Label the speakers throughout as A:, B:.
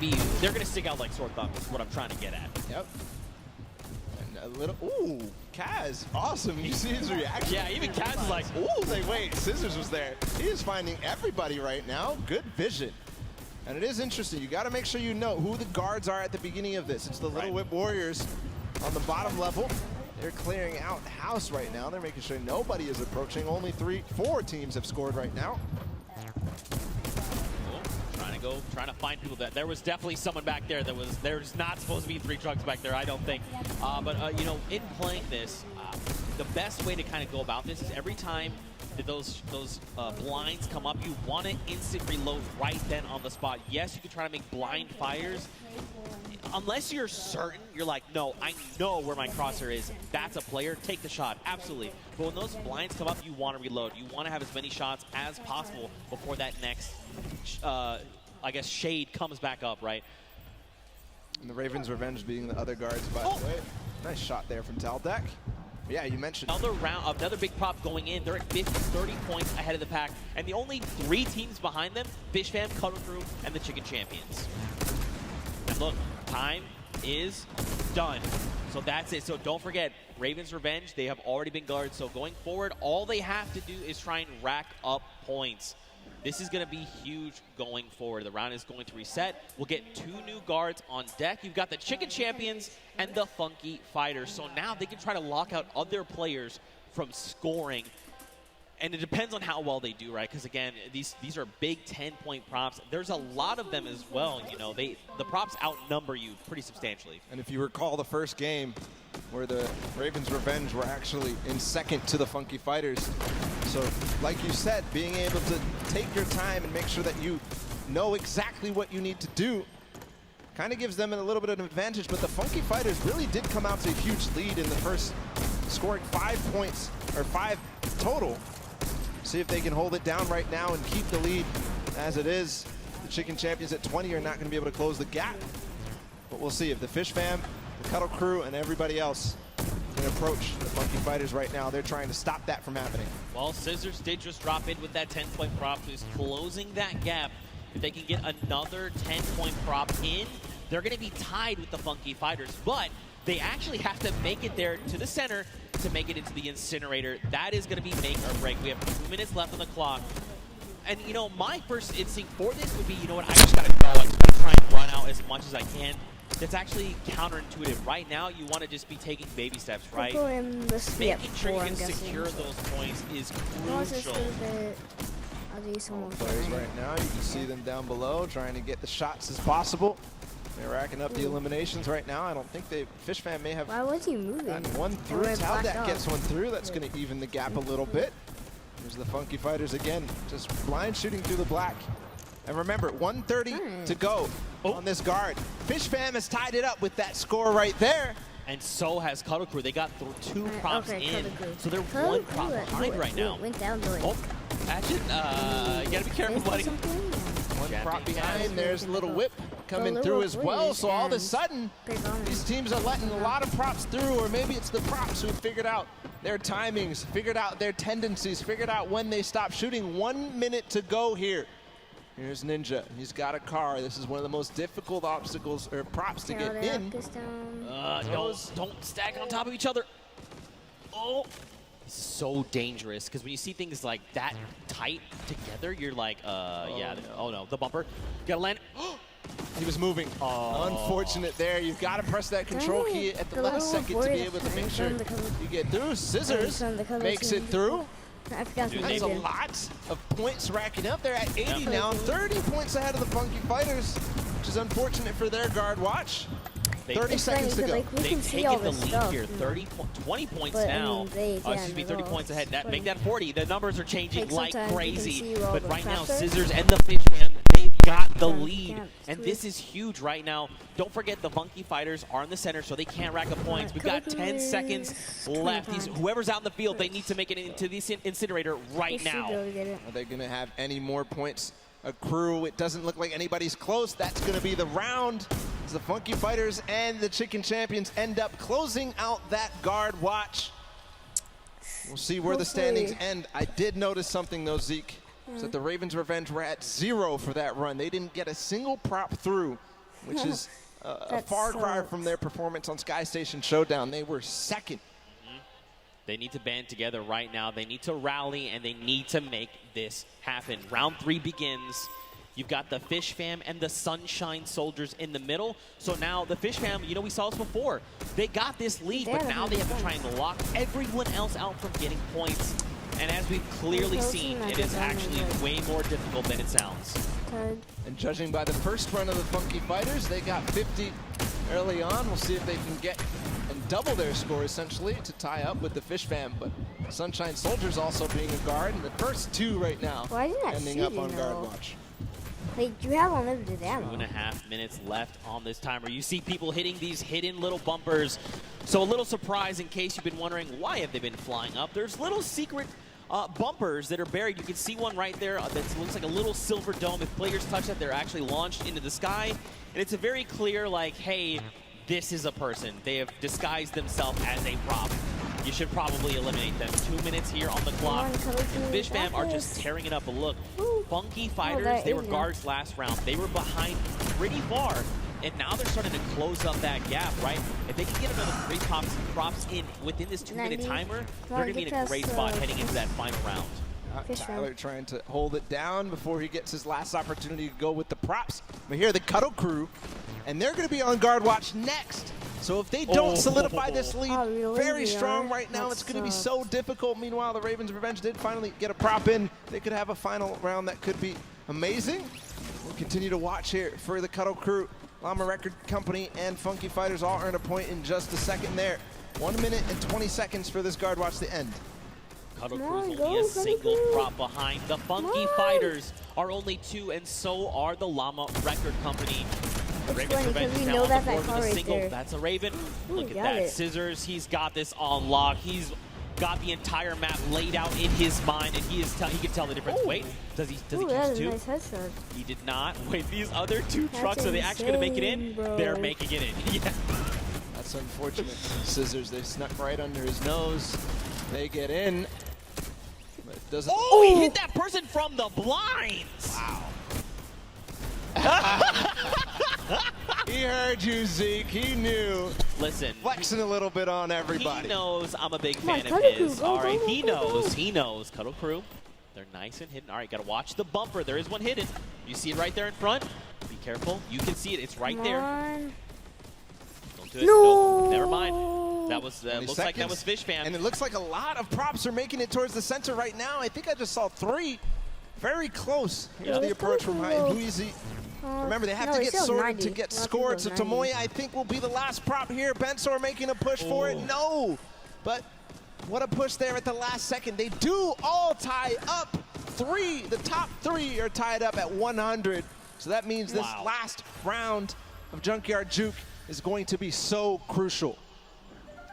A: they're going to stick out like sore thumbs, is what I'm trying to get at.
B: Yep. And a little, ooh, Kaz, awesome. You see his reaction?
A: Yeah, even Kaz is like,
B: ooh, like, wait, Scissors was there. He is finding everybody right now. Good vision. And it is interesting. You got to make sure you know who the guards are at the beginning of this. It's the Little Whip Warriors on the bottom level. They're clearing out house right now. They're making sure nobody is approaching. Only 4 teams have scored right now.
A: Trying to find people. That there was definitely someone back there that was, there's not supposed to be 3 trucks back there, I don't think. But you know, in playing this, the best way to kind of go about this is every time that those blinds come up, you want to instant reload right then on the spot. Yes, you can try to make blind fires. Unless you're certain, you're like, no, I know where my crosshair is. That's a player. Take the shot. Absolutely. But when those blinds come up, you want to reload. You want to have as many shots as possible before that next, I guess, shade comes back up, right?
B: And the Ravens' Revenge being the other guards, by the way. Nice shot there from Taldeck. Yeah, you mentioned
A: another round, another big prop going in. They're at 30 points ahead of the pack, and the only 3 teams behind them: Fish Fam, Cuddle Crew, and the Chicken Champions. And look, time is done. So that's it. So don't forget, Ravens' Revenge, they have already been guarded. So going forward, all they have to do is try and rack up points. This is going to be huge going forward. The round is going to reset. We'll get 2 new guards on deck. You've got the Chicken Champions and the Funky Fighters. So now they can try to lock out other players from scoring. And it depends on how well they do, right? Because again, these are big 10-point props. There's a lot of them as well. You know, the props outnumber you pretty substantially.
B: And if you recall the first game where the Ravens' Revenge were actually in second to the Funky Fighters. So like you said, being able to take your time and make sure that you know exactly what you need to do kind of gives them a little bit of an advantage. But the Funky Fighters really did come out to a huge lead in the first, scoring 5 points, or 5 total. See if they can hold it down right now and keep the lead as it is. The Chicken Champions at 20 are not going to be able to close the gap. But we'll see if the Fish Fam, the Cuddle Crew, and everybody else can approach the Funky Fighters right now. They're trying to stop that from happening.
A: Well, Scissors did just drop in with that 10-point prop, who's closing that gap. If they can get another 10-point prop in, they're going to be tied with the Funky Fighters. But they actually have to make it there to the center to make it into the incinerator. That is going to be make or break. We have 2 minutes left on the clock. And, you know, my first instinct for this would be, you know what, I just got to go. I just got to try and run out as much as I can. That's actually counterintuitive. Right now, you want to just be taking baby steps, right? Making sure you can secure those points is crucial.
B: Players right now, you can see them down below trying to get the shots as possible. They're racking up the eliminations right now. I don't think Fish Fam may have gotten one through. Taldeck gets one through. That's going to even the gap a little bit. Here's the Funky Fighters again, just blind shooting through the black. And remember, 1:30 to go on this guard. Fish Fam has tied it up with that score right there.
A: And so has Cuddle Crew. They got 2 props in, so they're 1 prop behind right now. Imagine, you gotta be careful, buddy.
B: 1 prop behind. There's Little Whip coming through as well. So all of a sudden, these teams are letting a lot of props through, or maybe it's the props who figured out their timings, figured out their tendencies, figured out when they stop shooting. 1 minute to go here. Here's Ninja. He's got a car. This is one of the most difficult obstacles or props to get in.
A: Don't stack on top of each other. Oh, this is so dangerous because when you see things like that tight together, you're like, yeah. Oh no, the bumper. Gotta land.
B: He was moving. Unfortunate there. You've got to press that control key at the last second to be able to make sure you get through. Scissors makes it through. That's a lot of points racking up. They're at 80 now, 30 points ahead of the Funky Fighters, which is unfortunate for their guard watch. 30 seconds to go.
A: They've taken the lead here, 20 points now. Excuse me, 30 points ahead. Make that 40. The numbers are changing like crazy. But right now, Scissors and the Fish Fam, they've got the lead. And this is huge right now. Don't forget the Funky Fighters are in the center, so they can't rack up points. We've got 10 seconds left. Whoever's out in the field, they need to make it into the incinerator right now.
B: Are they going to have any more points accrue? It doesn't look like anybody's close. That's going to be the round. The Funky Fighters and the Chicken Champions end up closing out that guard watch. We'll see where the standings end. I did notice something though, Zeke, that the Ravens' Revenge were at 0 for that run. They didn't get a single prop through which is a
C: That
B: far cry
C: sucks.
B: from their performance on Sky Station Showdown. They were second.
A: They need to band together right now. They need to rally, and they need to make this happen. Round 3 begins. You've got the Fish Fam and the Sunshine Soldiers in the middle. So now the Fish Fam, you know, we saw this before. They got this lead, but now they have to try and lock everyone else out from getting points. And as we've clearly seen, it is actually way more difficult than it sounds.
B: And judging by the first run of the Funky Fighters, they got 50 early on. We'll see if they can get and double their score, essentially, to tie up with the Fish Fam. But Sunshine Soldiers also being a guard, and the first 2 right now
C: Why isn't that
B: ending up on
C: shooting,
B: guard
C: though?
B: watch.
C: Like, you have unlimited ammo.
A: 2.5 minutes left on this timer. You see people hitting these hidden little bumpers. So a little surprise in case you've been wondering why have they been flying up. There's little secret bumpers that are buried. You can see one right there that looks like a little silver dome. If players touch that, they're actually launched into the sky. And it's a very clear, like, hey, this is a person. They have disguised themselves as a prop. You should probably eliminate them. 2 minutes here on the clock. And Fish Fam are just tearing it up. But look, Funky Fighters, they were guards last round. They were behind pretty far. And now they're starting to close up that gap, right? If they can get another 3 props in within this 2-minute timer, they're going to be in a great spot heading into that final round.
B: Tyler trying to hold it down before he gets his last opportunity to go with the props. But here, the Cuddle Crew, and they're going to be on guard watch next. So if they don't solidify this lead very strong right now, it's going to be so difficult. Meanwhile, the Ravens Revenge did finally get a prop in. They could have a final round that could be amazing. We'll continue to watch here for the Cuddle Crew. Llama Record Company and Funky Fighters all earn a point in just a second there. 1 minute and 20 seconds for this guard watch to end.
A: Cuddle Crew's only a single prop behind. The Funky Fighters are only 2, and so are the Llama Record Company. Ravens Revenge is now on the board with a single. That's a Raven. Look at that. Scissors, he's got this on lock. He's got the entire map laid out in his mind, and he can tell the difference. Wait, does he catch 2?
C: Nice headshot.
A: He did not. Wait, these other 2 trucks, are they actually going to make it in?
C: Bro.
A: They're making it in. Yeah.
B: That's unfortunate. Scissors, they snuck right under his nose. They get in. But it doesn't.
A: Oh, he hit that person from the blinds.
B: Wow. He heard you, Zeke. He knew.
A: Listen.
B: Flexing a little bit on everybody.
A: He knows I'm a big fan
C: Cuddle
A: of his.
C: Crew,
A: All right,
C: go,
A: he
C: go, go,
A: knows.
C: go.
A: He knows. Cuddle Crew. They're nice and hidden. All right, got to watch the bumper. There is one hidden. You see it right there in front? Be careful. You can see it. It's right there. Don't do it.
C: No.
A: Nope, never mind. That was looks like that
B: seconds.
A: was Fish Fam.
B: And it looks like a lot of props are making it towards the center right now. I think I just saw 3. Very close. Here's the approach from Huizi. Remember, they have to get sorted to get scored. So Tomoya, I think, will be the last prop here. Bensor making a push for it. No. But what a push there at the last second. They do all tie up. 3. The top 3 are tied up at 100. So that means this last round of Junkyard Juke is going to be so crucial.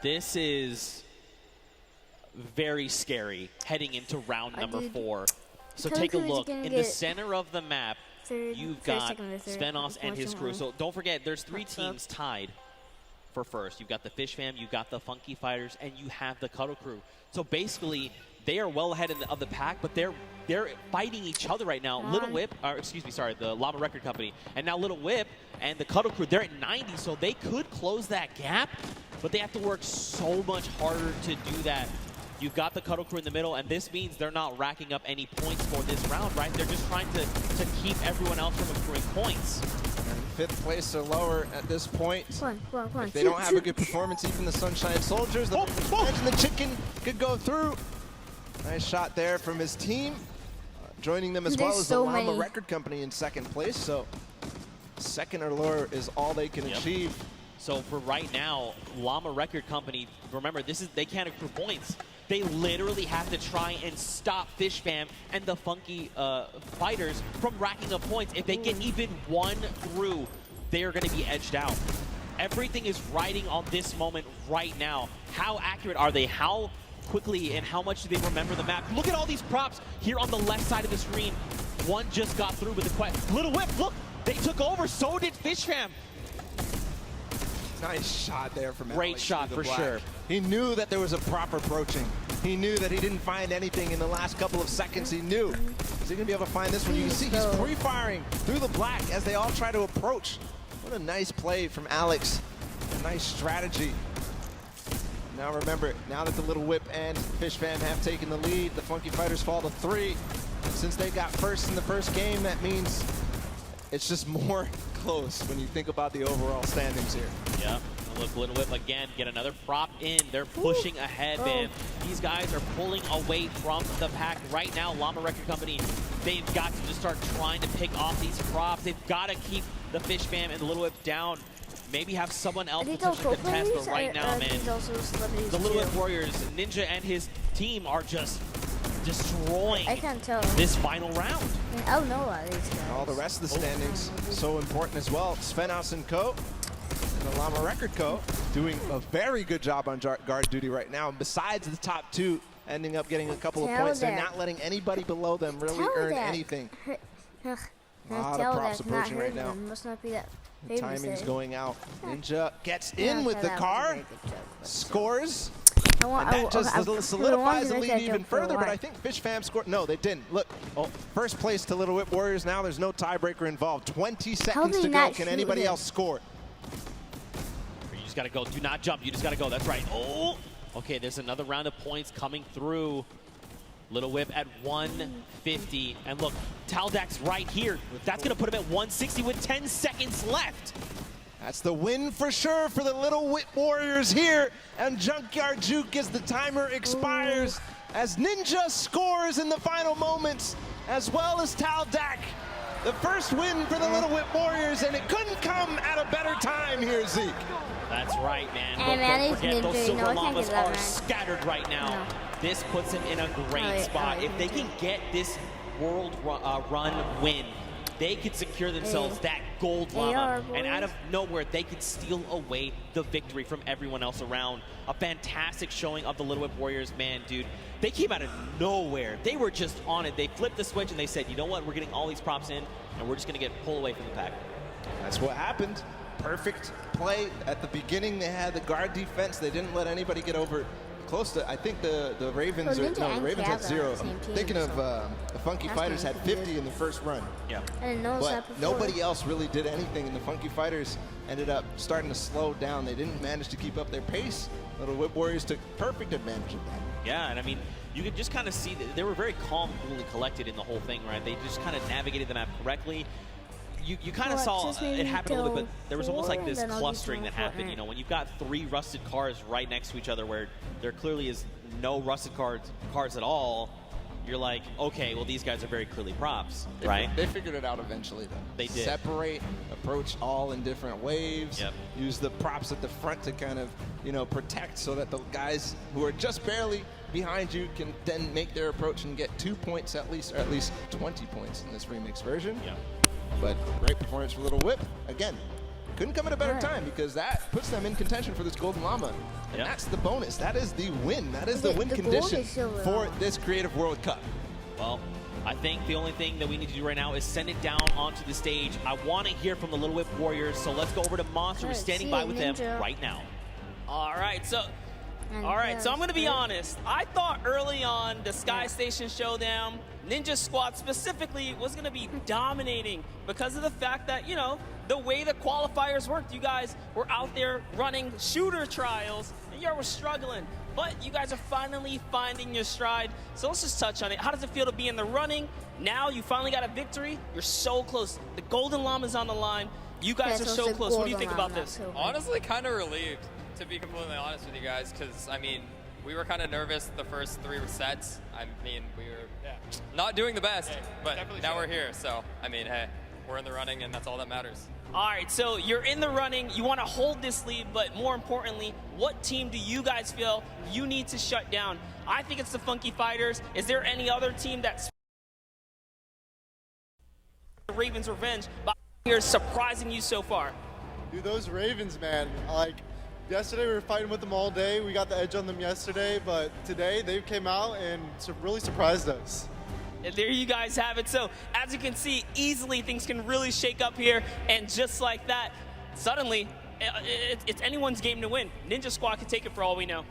A: This is very scary heading into round number 4. So take a look. In the center of the map, you've got Svenos and his crew. So don't forget, there's 3 teams tied for first. You've got the Fish Fam, you've got the Funky Fighters, and you have the Cuddle Crew. So basically, they are well ahead of the pack, but they're fighting each other right now. Little Whip, or excuse me, sorry, the Llama Record Company, and now Little Whip and the Cuddle Crew, they're at 90, so they could close that gap, but they have to work so much harder to do that. You've got the Cuddle Crew in the middle, and this means they're not racking up any points for this round, right? They're just trying to keep everyone else from accruing points.
B: And 5th place or lower at this point.
C: Come on.
B: If they don't have a good performance, even the Sunshine Soldiers, the Revenge and the Chicken could go through. Nice shot there from his team. Joining them as well as the Llama Record Company in 2nd place. So 2nd or lower is all they can achieve.
A: So for right now, Llama Record Company, remember, they can't accrue points. They literally have to try and stop Fish Fam and the Funky Fighters from racking up points. If they get even 1 through, they are going to be edged out. Everything is riding on this moment right now. How accurate are they? How quickly and how much do they remember the map? Look at all these props here on the left side of the screen. One just got through with the quest. Little Whip, look, they took over. So did Fish Fam.
B: Nice shot there from
A: Great
B: Alex
A: shot for
B: Black.
A: sure.
B: He knew that there was a prop approaching. He knew that he didn't find anything in the last couple of seconds. He knew. Is he going to be able to find this one? You can see he's free-firing through the black as they all try to approach. What a nice play from Alex. A nice strategy. Now remember, now that the Little Whip and Fish Fam have taken the lead, the Funky Fighters fall to 3. And since they got first in the first game, that means it's just more close when you think about the overall standings here.
A: Yeah. Look, Little Whip again, get another prop in. They're pushing ahead, man. These guys are pulling away from the pack right now. Llama Record Company, they've got to just start trying to pick off these props. They've got to keep the Fish Fam and the Little Whip down. Maybe have someone else potentially contest, but right now, man, the Little Whip Warriors, Ninja and his team are just destroying this final round.
C: I don't know about these guys.
B: All the rest of the standings so important as well. Svenhouse and Co. and the Llama Record Co. doing a very good job on guard duty right now. And besides the top 2 ending up getting a couple of points, they're not letting anybody below them really earn anything. A lot of props approaching right now.
C: Must not be that.
B: The timing's going out. Ninja gets in with the car, scores, and that just solidifies the lead even further, but I think Fish Fam scored. No, they didn't. Look, first place to Little Whip Warriors now. There's no tiebreaker involved. 20 seconds to go. Can anybody else score?
A: You just got to go. Do not jump. You just got to go. That's right. Oh! Okay, there's another round of points coming through. Little Whip at 150. And look, Taldak's right here. That's going to put him at 160 with 10 seconds left.
B: That's the win for sure for the Little Whip Warriors here. And Junkyard Juke as the timer expires. As Ninja scores in the final moments, as well as Taldak. The first win for the Little Whip Warriors, and it couldn't come at a better time here, Zeke.
A: That's right, man.
C: And
A: don't forget, those Silver Llamas are
C: man.
A: scattered right now. This puts him in a great spot. If they can get this world run win, they could secure themselves that gold llama. And out of nowhere, they could steal away the victory from everyone else around. A fantastic showing of the Little Whip Warriors. Man, dude, they came out of nowhere. They were just on it. They flipped the switch and they said, you know what, we're getting all these props in, and we're just going to get pulled away from the pack.
B: That's what happened. Perfect play. At the beginning, they had the guard defense. They didn't let anybody get over close to, I think the Ravens, the Ravens had 0. I'm thinking of the Funky Fighters had 50 in the first run.
A: Yeah.
C: I didn't know that
B: But
C: before.
B: nobody else really did anything, and the Funky Fighters ended up starting to slow down. They didn't manage to keep up their pace. Little Whip Warriors took perfect advantage of that.
A: Yeah, and I mean, you could just kind of see that they were very calm, cool, and collected in the whole thing, right? They just kind of navigated the map correctly. You kind of saw it happen a little bit. There was almost like this clustering that happened, you know, when you've got 3 rusted cars right next to each other where there clearly is no rusted cars at all. You're like, okay, well, these guys are very clearly props, right?
B: They figured it out eventually, though.
A: They did.
B: Separate, approach all in different waves, use the props at the front to kind of, you know, protect so that the guys who are just barely behind you can then make their approach and get 2 points at least, or at least 20 points in this remix version.
A: Yeah.
B: But great performance for Little Whip. Again, couldn't come at a better time because that puts them in contention for this Golden Llama. And that's the bonus. That is the win. That is the win condition for this Creative World Cup.
A: Well, I think the only thing that we need to do right now is send it down onto the stage. I want to hear from the Little Whip Warriors, so let's go over to Monster. We're standing by with them right now.
D: All right, so I'm going to be honest. I thought early on the Sky Station Showdown, Ninja Squad specifically, was going to be dominating because of the fact that, you know, the way the qualifiers worked, you guys were out there running shooter trials, and you were struggling. But you guys are finally finding your stride. So let's just touch on it. How does it feel to be in the running? Now you finally got a victory. You're so close. The Golden Llama's on the line. You guys are so close. What do you think about this?
E: Honestly, kind of relieved, to be completely honest with you guys, because, I mean, we were kind of nervous the first 3 sets. I mean, we were not doing the best, but now we're here. So, I mean, hey, we're in the running, and that's all that matters.
D: All right, so you're in the running. You want to hold this lead, but more importantly, what team do you guys feel you need to shut down? I think it's the Funky Fighters. Is there any other team that's Ravens Revenge here surprising you so far?
F: Dude, those Ravens, man, like, yesterday we were fighting with them all day. We got the edge on them yesterday, but today they came out and really surprised us.
D: And there you guys have it. So as you can see, easily things can really shake up here. And just like that, suddenly it's anyone's game to win. Ninja Squad can take it for all we know.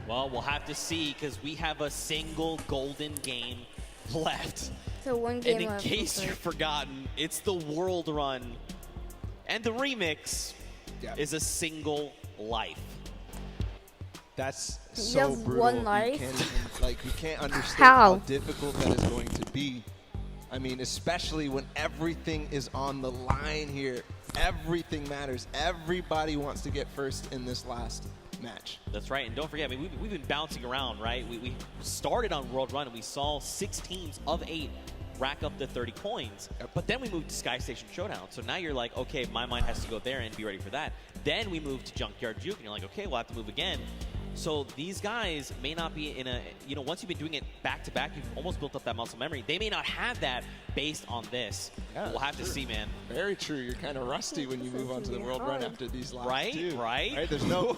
A: Well, we'll have to see because we have a single golden game left.
C: So one game
A: And in
C: left.
A: case you've forgotten, it's the World Run. And the remix is a single life.
B: That's
C: You
B: so
C: have
B: brutal.
C: one life?
B: You can't even, like, you can't understand
C: How?
B: how difficult that is going to be. I mean, especially when everything is on the line here. Everything matters. Everybody wants to get first in this last match.
A: That's right, and don't forget, I mean, we've been bouncing around, right? We started on World Run, and we saw 6 teams of 8 rack up to 30 coins. But then we moved to Sky Station Showdown. So now you're like, okay, my mind has to go there and be ready for that. Then we moved to Junkyard Juke, and you're like, okay, we'll have to move again. So these guys may not be in a, you know, once you've been doing it back-to-back, you've almost built up that muscle memory. They may not have that based on this.
B: Yeah,
A: we'll have to see, man.
B: Very true. You're kind of rusty when you move on to the World Run after these last
A: Right,
B: two.
A: right.
B: There's no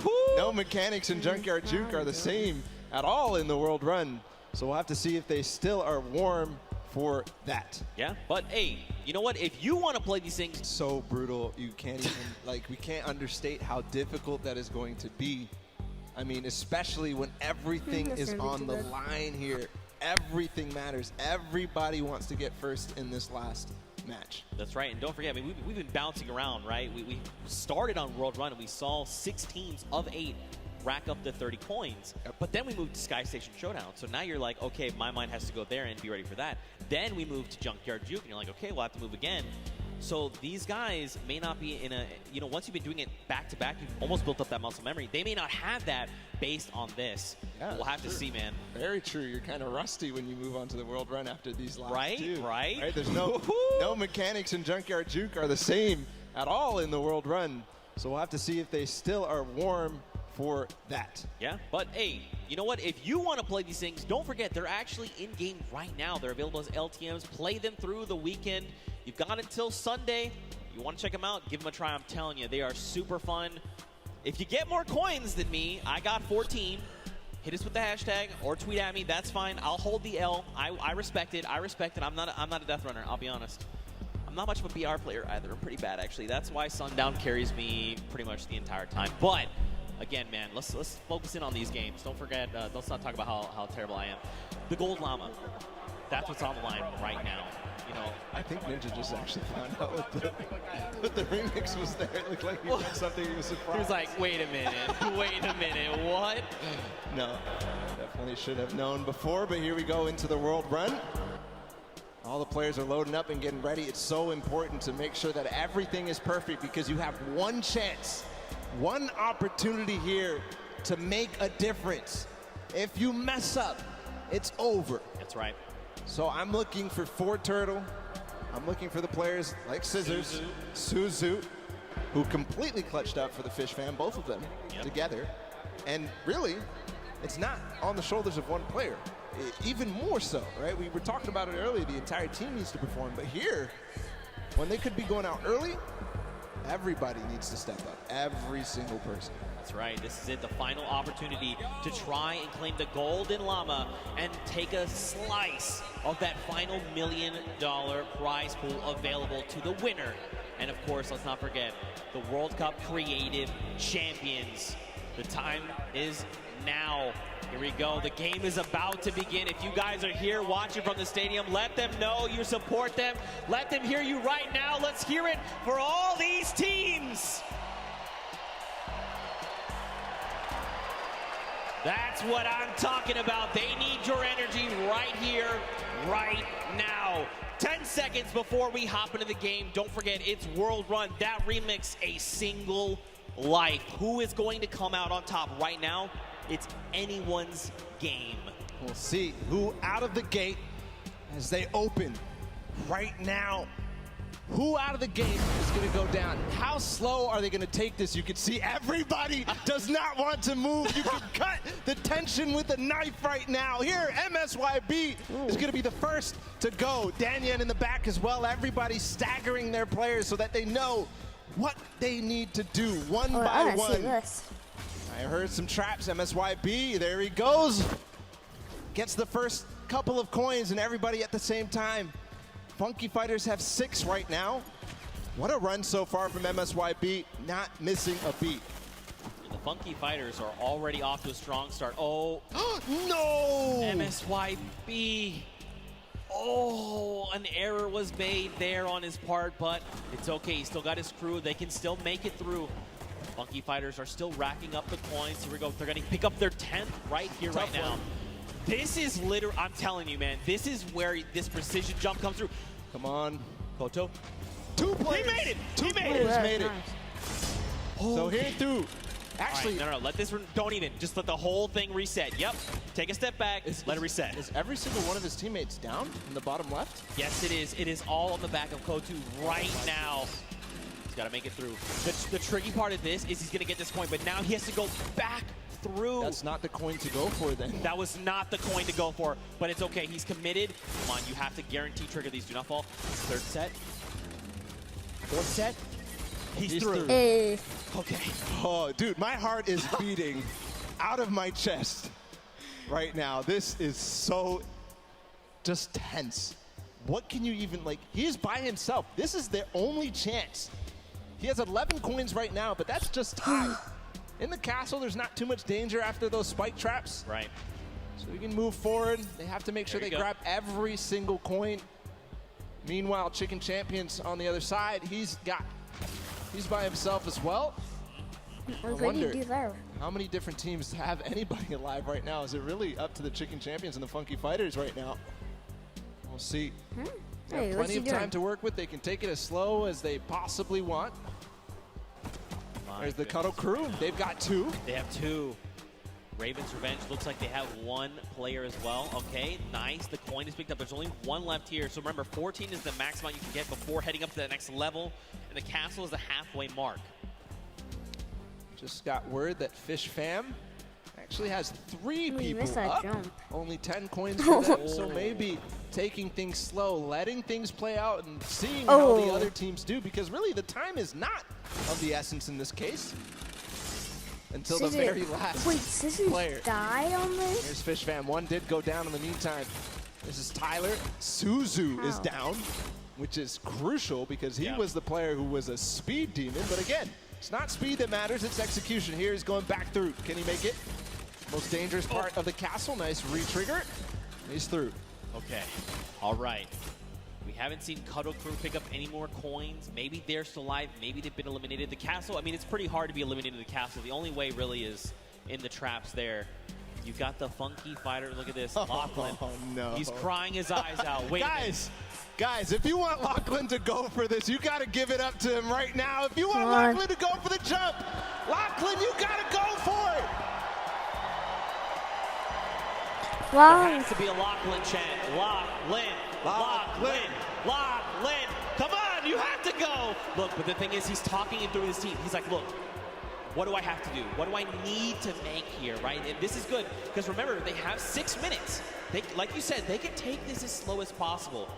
B: mechanics in Junkyard Juke are the same at all in the World Run. So we'll have to see if they still are warm for that.
A: Yeah, but hey, you know what? If you want to play these things,
B: So brutal. You can't even, like, we can't understate how difficult that is going to be. I mean, especially when everything is on the line here. Everything matters. Everybody wants to get first in this last match.
A: that's right, and don't forget, I mean, we've been bouncing around, right? We started on World Run, and we saw 6 teams of 8 rack up to 30 coins. But then we moved to Sky Station Showdown. So now you're like, okay, my mind has to go there and be ready for that. Then we moved to Junkyard Juke, and you're like, okay, we'll have to move again. So these guys may not be in a, you know, once you've been doing it back-to-back, you've almost built up that muscle memory. They may not have that based on this.
B: Yeah,
A: we'll have to see, man.
B: Very true. You're kind of rusty when you move on to the World Run after these last
A: Right,
B: two.
A: right.
B: There's no mechanics in Junkyard Juke are the same at all in the World Run. So we'll have to see if they still are warm for that.
A: Yeah, but hey, you know what? If you want to play these things, don't forget they're actually in-game right now. They're available as LTMs. Play them through the weekend. You've got until Sunday. You want to check them out, give them a try. I'm telling you, they are super fun. If you get more coins than me, I got 14. Hit us with the hashtag or tweet at me. That's fine. I'll hold the L. I respect it. I respect it. I'm not a death runner. I'll be honest. I'm not much of a BR player either. I'm pretty bad, actually. That's why Sundown carries me pretty much the entire time. But again, man, let's focus in on these games. Don't forget, let's not talk about how terrible I am. The Gold Llama. That's what's on the line right now. You know,
B: I think Ninja just actually found out what the remix was there. It looked like he did something he was surprised.
A: he was like, wait a minute, wait a minute, what?
B: No, definitely should have known before, but here we go into the World Run. All the players are loading up and getting ready. It's so important to make sure that everything is perfect because you have one chance, one opportunity here to make a difference. If you mess up, it's over.
A: That's right.
B: So I'm looking for ForTurtle. I'm looking for the players like Scissors, Suzu, who completely clutched up for the Fish Fam, both of them together. And really, it's not on the shoulders of one player. Even more so, right? We were talking about it earlier. The entire team needs to perform. But here, when they could be going out early, everybody needs to step up. Every single person.
A: That's right. This is it, the final opportunity to try and claim the Golden Llama and take a slice of that final $1 million prize pool available to the winner. And of course, let's not forget, the World Cup Creative Champions. The time is now. Here we go. The game is about to begin. If you guys are here watching from the stadium, let them know you support them. Let them hear you right now. Let's hear it for all these teams. That's what I'm talking about. They need your energy right here, right now. 10 seconds before we hop into the game. Don't forget, it's World Run. That remix, a single life. Who is going to come out on top right now? It's anyone's game.
B: We'll see who out of the gate as they open right now. Who out of the gate is going to go down? How slow are they going to take this? You can see everybody does not want to move. You can cut the tension with a knife right now. Here, MSYB is going to be the first to go. Danyan in the back as well. Everybody staggering their players so that they know what they need to do one by
C: I
B: one.
C: see this.
B: I heard some traps. MSYB, there he goes. Gets the first couple of coins and everybody at the same time. Funky Fighters have 6 right now. What a run so far from MSYB, not missing a beat.
A: The Funky Fighters are already off to a strong start. Oh,
B: No!
A: MSYB. Oh, an error was made there on his part, but it's okay. He still got his crew. They can still make it through. Funky Fighters are still racking up the coins. Here we go. They're going to pick up their 10th right here, right now. This is literally, I'm telling you, man, this is where this precision jump comes through.
B: Come on.
A: Koto.
B: 2 players.
A: He made it.
B: Two
A: He made
B: players
A: it.
B: made it. So here through. Actually,
A: no, let this, don't even. Just let the whole thing reset. Yep. Take a step back. Let it reset.
B: Is every single one of his teammates down in the bottom left?
A: Yes, it is. It is all on the back of Kotu right now. He's got to make it through. The tricky part of this is he's going to get this coin, but now he has to go back through.
B: That's not the coin to go for then.
A: That was not the coin to go for, but it's okay. He's committed. Come on, you have to guarantee trigger these. Do not fall. 3rd set. 4th set. He's through.
C: Hey.
A: Okay.
B: Oh, dude, my heart is beating out of my chest right now. This is so just tense. What can you even, like, he is by himself. This is their only chance. He has 11 coins right now, but that's just tied. In the castle, there's not too much danger after those spike traps.
A: Right.
B: So we can move forward. They have to make sure they grab every single coin. Meanwhile, Chicken Champions on the other side, he's by himself as well.
C: What could you do there?
B: How many different teams have anybody alive right now? Is it really up to the Chicken Champions and the Funky Fighters right now? We'll see. They
C: Hey,
B: have
C: what's
B: plenty
C: he
B: of
C: doing?
B: time to work with. They can take it as slow as they possibly want. There's the Cuddle crew. They've got 2.
A: They have 2. Ravens Revenge looks like they have 1 player as well. Okay, nice. The coin is picked up. There's only 1 left here. So remember, 14 is the max amount you can get before heading up to the next level. And the castle is the halfway mark.
B: Just got word that Fish Fam actually has 3
C: you
B: people
C: missed that
B: up.
C: jump.
B: Only 10 coins for them. So maybe taking things slow, letting things play out, and seeing how the other teams do. Because really, the time is not of the essence in this case. Until the very last
C: Wait, Scissors
B: player.
C: die on this?
B: Here's Fish Fam. 1 did go down in the meantime. This is Tyler. Suzu is down, which is crucial because he was the player who was a speed demon. But again, it's not speed that matters, it's execution. Here he's going back through. Can he make it? Most dangerous part of the castle. Nice re-trigger. He's through.
A: Okay. All right. We haven't seen Cuddle Crew pick up any more coins. Maybe they're still alive. Maybe they've been eliminated. The castle, I mean, it's pretty hard to be eliminated in the castle. The only way really is in the traps there. You've got the Funky Fighter. Look at this. Lachlan.
B: Oh, no.
A: He's crying his eyes out. Wait
B: Guys, if you want Lachlan to go for this, you got to give it up to him right now. If you want Lachlan to go for the jump, Lachlan, you got to go for it.
A: There has to be a Lachlan chant. Lachlan, Lachlan, Lachlan. Come on, you have to go. Look, but the thing is, he's talking it through his team. He's like, look, what do I have to do? What do I need to make here, right? And this is good, because remember, they have 6 minutes. They, like you said, they can take this as slow as possible.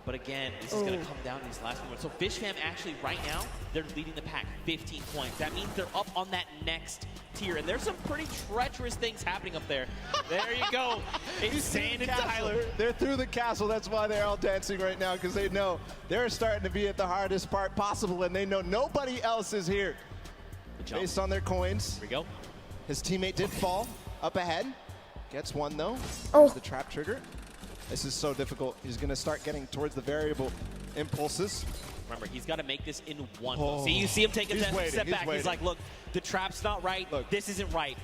A: But again, this is going to come down to these last moments. So Fish Fam actually, right now, they're leading the pack 15 points. That means they're up on that next tier. And there's some pretty treacherous things happening up there. There you go. It's Zane and Tyler.
B: They're through the castle. That's why they're all dancing right now, because they know they're starting to be at the hardest part possible, and they know nobody else is here. Based on their coins.
A: Here we go.
B: His teammate did fall up ahead. Gets 1, though.
C: Oh.
B: There's the trap trigger. This is so difficult. He's going to start getting towards the variable impulses.
A: Remember, he's got to make this in 1 go. See, you see him take a step back. He's like, look, the trap's not right.
B: Look,
A: this isn't right.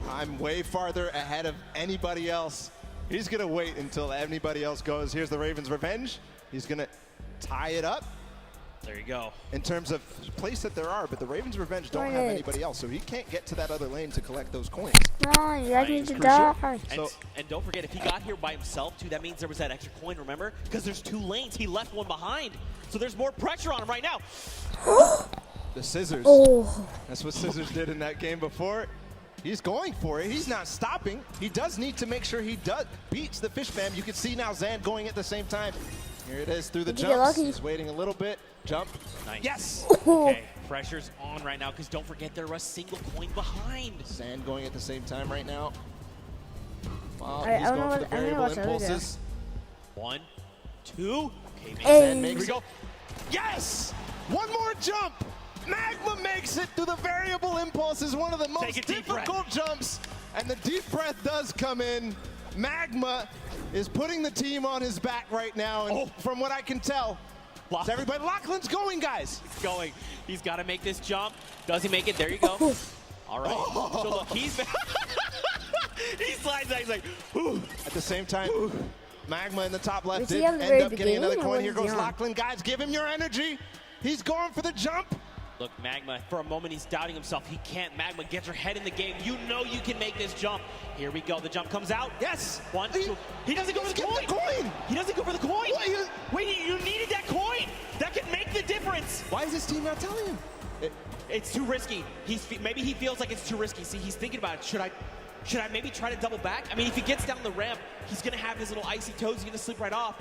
B: I'm way farther ahead of anybody else. He's going to wait until anybody else goes. Here's the Ravens Revenge. He's going to tie it up.
A: There you go.
B: In terms of place that there are, but the Ravens Revenge don't have anybody else, so he can't get to that other lane to collect those coins.
C: No, you guys need to
B: Crucial.
C: die.
A: And don't forget, if he got here by himself, too, that means there was that extra coin, remember? Because there's 2 lanes. He left 1 behind. So there's more pressure on him right now.
B: The Scissors.
C: Oh.
B: That's what Scissors did in that game before. He's going for it. He's not stopping. He does need to make sure he beats the Fish Fam. You can see now Zan going at the same time. Here it is through the jumps. He's waiting a little bit. Jump.
A: Nice.
B: Yes!
A: Okay, pressure's on right now because don't forget they're a single coin behind.
B: Zan going at the same time right now. Wow,
C: I
B: he's
C: don't
B: going
C: know
B: for the
C: what- I don't know
B: variable
C: what's over there.
B: impulses.
A: 1, 2. Okay,
C: Hey.
B: Makes
A: here we
B: it.
A: go.
B: Yes! One more jump! Magma makes it through the variable impulses, one of the most
A: Take a deep
B: difficult jumps. And the deep breath does come in. Magma is putting the team on his back right now, and from what I can tell, is everybody. Lachlan's going, guys.
A: He's going. He's got to make this jump. Does he make it? There you go. All right. So look, he's he slides out. He's like, whew.
B: At the same time, Magma in the top left
C: Was he
B: did
C: at the
B: end
C: very
B: up getting
C: beginning,
B: another
C: or
B: coin.
C: was
B: Here
C: he
B: goes
C: on?
B: Lachlan. Guys, give him your energy. He's going for the jump.
A: Look, Magma, for a moment, he's doubting himself. He can't. Magma, get your head in the game. You know you can make this jump. Here we go. The jump comes out.
B: Yes.
A: One, two. He doesn't go for the coin. He doesn't go for the coin. Wait, you needed that coin. That could make the difference.
B: Why is his team not telling him?
A: It's too risky. Maybe he feels like it's too risky. See, he's thinking about it. Should I maybe try to double back? I mean, if he gets down the ramp, he's going to have his little icy toes. He's going to slip right off.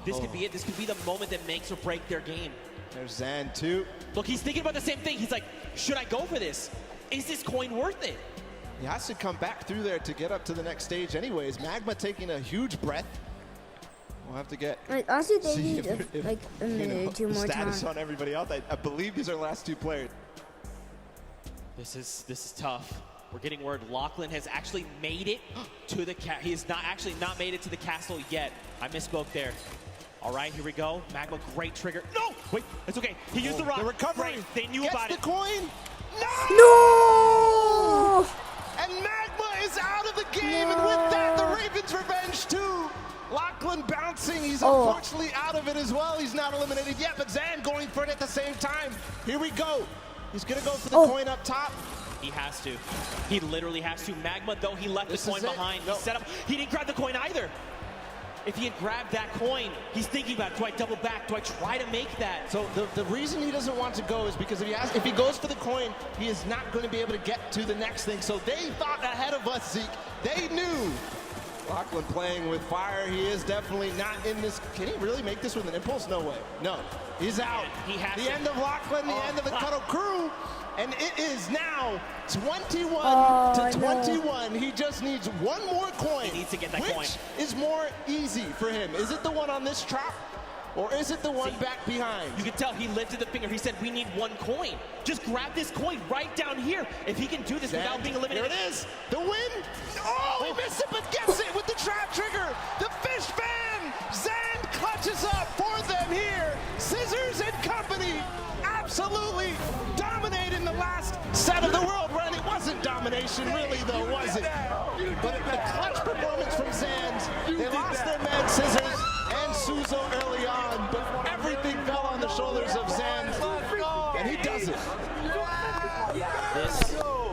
A: This could be it. This could be the moment that makes or break their game.
B: There's Zan, too.
A: Look, he's thinking about the same thing. He's like, should I go for this? Is this coin worth it?
B: He has to come back through there to get up to the next stage anyways. Magma taking a huge breath. We'll have to get
C: Honestly, they
B: see
C: need
B: if,
C: like a minute or two
B: the
C: more
B: status
C: time.
B: on everybody else. I believe these are the last two players.
A: This is tough. We're getting word Lachlan has actually made it to the he has not made it to the castle yet. I misspoke there. All right, here we go. Magma, great trigger. No, wait, it's okay. He used the rock.
B: The recovery.
A: Right, they knew
B: Gets
A: about
B: the
A: it.
B: coin.
C: No!
B: And Magma is out of the game, and with that, the Ravens' revenge too. Lachlan bouncing. He's unfortunately out of it as well. He's not eliminated yet, but Zan going for it at the same time. Here we go. He's gonna go for the coin up top.
A: He has to. He literally has to. Magma, though, he left the coin behind. He set up. He didn't grab the coin either. If he had grabbed that coin, he's thinking about, do I double back? Do I try to make that?
B: So the reason he doesn't want to go is because if he goes for the coin, he is not going to be able to get to the next thing. So they thought ahead of us, Zeke. They knew. Lachlan playing with fire. He is definitely not in this. Can he really make this with an impulse? No way. No. He's out.
A: He has
B: the
A: to.
B: end of Lachlan, the end of the Cuddle crew. And it is now 21 to 21. No. He just needs one more coin.
A: He needs to get that coin.
B: Which is more easy for him? Is it the one on this trap? Or is it the one back behind?
A: You can tell he lifted the finger. He said, we need one coin. Just grab this coin right down here. If he can do this without being eliminated.
B: Here it is. The win. Oh, he missed it, but gets it with the trap trigger. The fish fan. Zan clutches up for them here. Scissors and company absolutely dominated in the last set of the world run. It wasn't domination, really, though, was it? But a clutch performance from Zans. They lost their man, Scissors and Suzo early on, but everything fell on the shoulders of Zans, and he does it.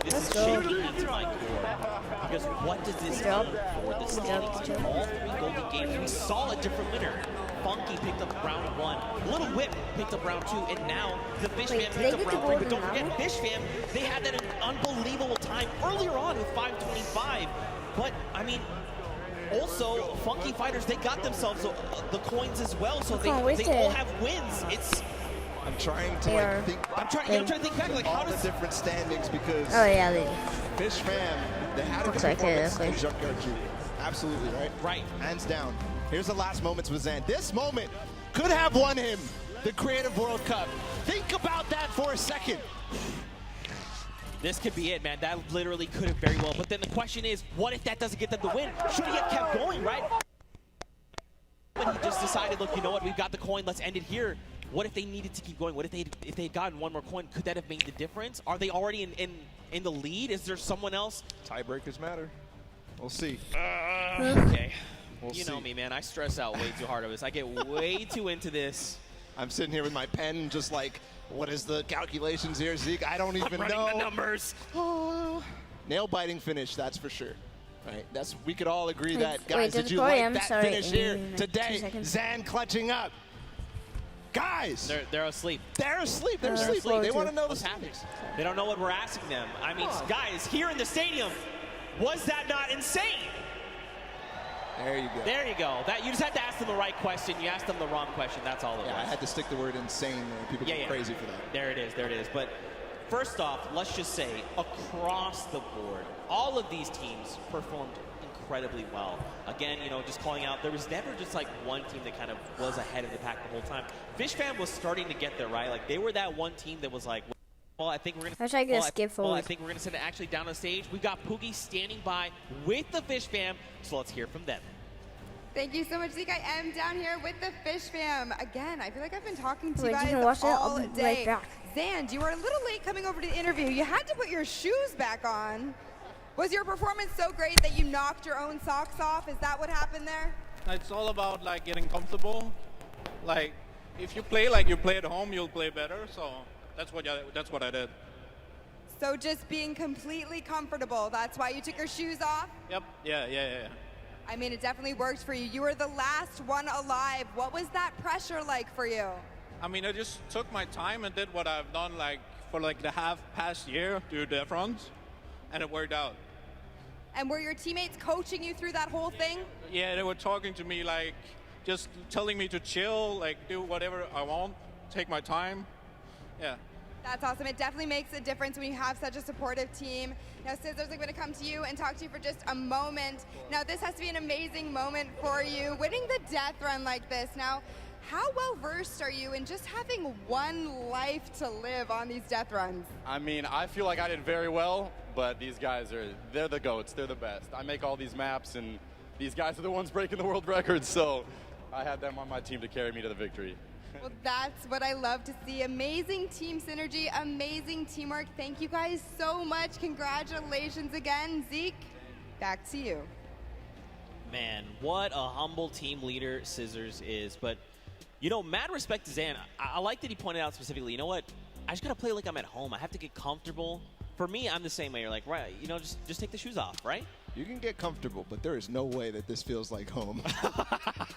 A: This is shaking me to my core. Because what does this mean for the standings? All three Golden Games, we saw a different winner. Funky picked up round 1. Little Whip picked up round 2, and now the Fish Fam picked up round 3. But don't forget, Fish Fam, they had that unbelievable time earlier on with 5:25. But I mean, also Funky Fighters, they got themselves the coins as well, so they all have wins.
B: I'm trying to think.
A: I'm trying to think back, like
B: all
A: how does
B: the different standings because Fish Fam, they had a good performance in Junkyard Juke. Absolutely, right?
A: Right.
B: Hands down. Here's the last moments with Zan. This moment could have won him the Creative World Cup. Think about that for a second.
A: This could be it, man. That literally could have very well. But then the question is, what if that doesn't get them the win? Should he have kept going, right? When he just decided, look, you know what? We've got the coin. Let's end it here. What if they needed to keep going? What if they had gotten one more coin? Could that have made the difference? Are they already in the lead? Is there someone else?
B: Tiebreakers matter. We'll see.
A: Okay.
B: You
A: know me, man. I stress out way too hard over this. I get way too into this.
B: I'm sitting here with my pen just like, what is the calculations here, Zeke? I don't even know.
A: I'm running the numbers.
B: Nail-biting finish, that's for sure. Right? We could all agree that, guys, did you like that finish here today? Zan clutching up. Guys!
A: They're asleep.
B: They're asleep. They're asleep. They want to know what's happening.
A: They don't know what we're asking them. I mean, guys, here in the stadium, was that not insane?
B: There you go.
A: There you go. You just had to ask them the right question. You asked them the wrong question. That's all it was.
B: I had to stick the word insane there. People get crazy for that.
A: There it is. There it is. But first off, let's just say, across the board, all of these teams performed incredibly well. Again, just calling out, there was never just like one team that kind of was ahead of the pack the whole time. Fish Fam was starting to get there, right? Like, they were that one team that was like, ball. I think we're gonna.
C: I wish I could
A: well,
C: skip
A: well, I
C: forward.
A: think we're gonna send it actually down the stage. We've got Poogie standing by with the Fish Fam, so let's hear from them.
G: Thank you so much, Zeke. I am down here with the Fish Fam. Again, I feel like I've been talking to
C: Wait,
G: you
C: you
G: guys
C: can watch it? I'll
G: all
C: be
G: day.
C: right back.
G: Zand, you were a little late coming over to the interview. You had to put your shoes back on. Was your performance so great that you knocked your own socks off? Is that what happened there?
H: It's all about like getting comfortable. Like if you play like you play at home, you'll play better. So that's what I did.
G: So just being completely comfortable. That's why you took your shoes off?
H: Yep. Yeah.
G: I mean, it definitely worked for you. You were the last one alive. What was that pressure like for you?
H: I mean, I just took my time and did what I've done like for like the past year to the front, and it worked out.
G: And were your teammates coaching you through that whole thing?
H: Yeah, they were talking to me like just telling me to chill, like do whatever I want, take my time. Yeah.
G: That's awesome. It definitely makes a difference when you have such a supportive team. Now, Scissors, I'm going to come to you and talk to you for just a moment. Now, this has to be an amazing moment for you, winning the death run like this. Now, how well versed are you in just having one life to live on these death runs?
I: I mean, I feel like I did very well, but these guys they're the GOATs, they're the best. I make all these maps, and these guys are the ones breaking the world records, so I had them on my team to carry me to the victory.
G: Well, that's what I love to see. Amazing team synergy, amazing teamwork. Thank you guys so much. Congratulations again. Zeke, back to you.
A: Man, what a humble team leader Scissors is. But, you know, mad respect to Zan. I like that he pointed out specifically, you know what? I just got to play like I'm at home. I have to get comfortable. For me, I'm the same way. You're like, right, you know, just take the shoes off, right?
B: You can get comfortable, but there is no way that this feels like home.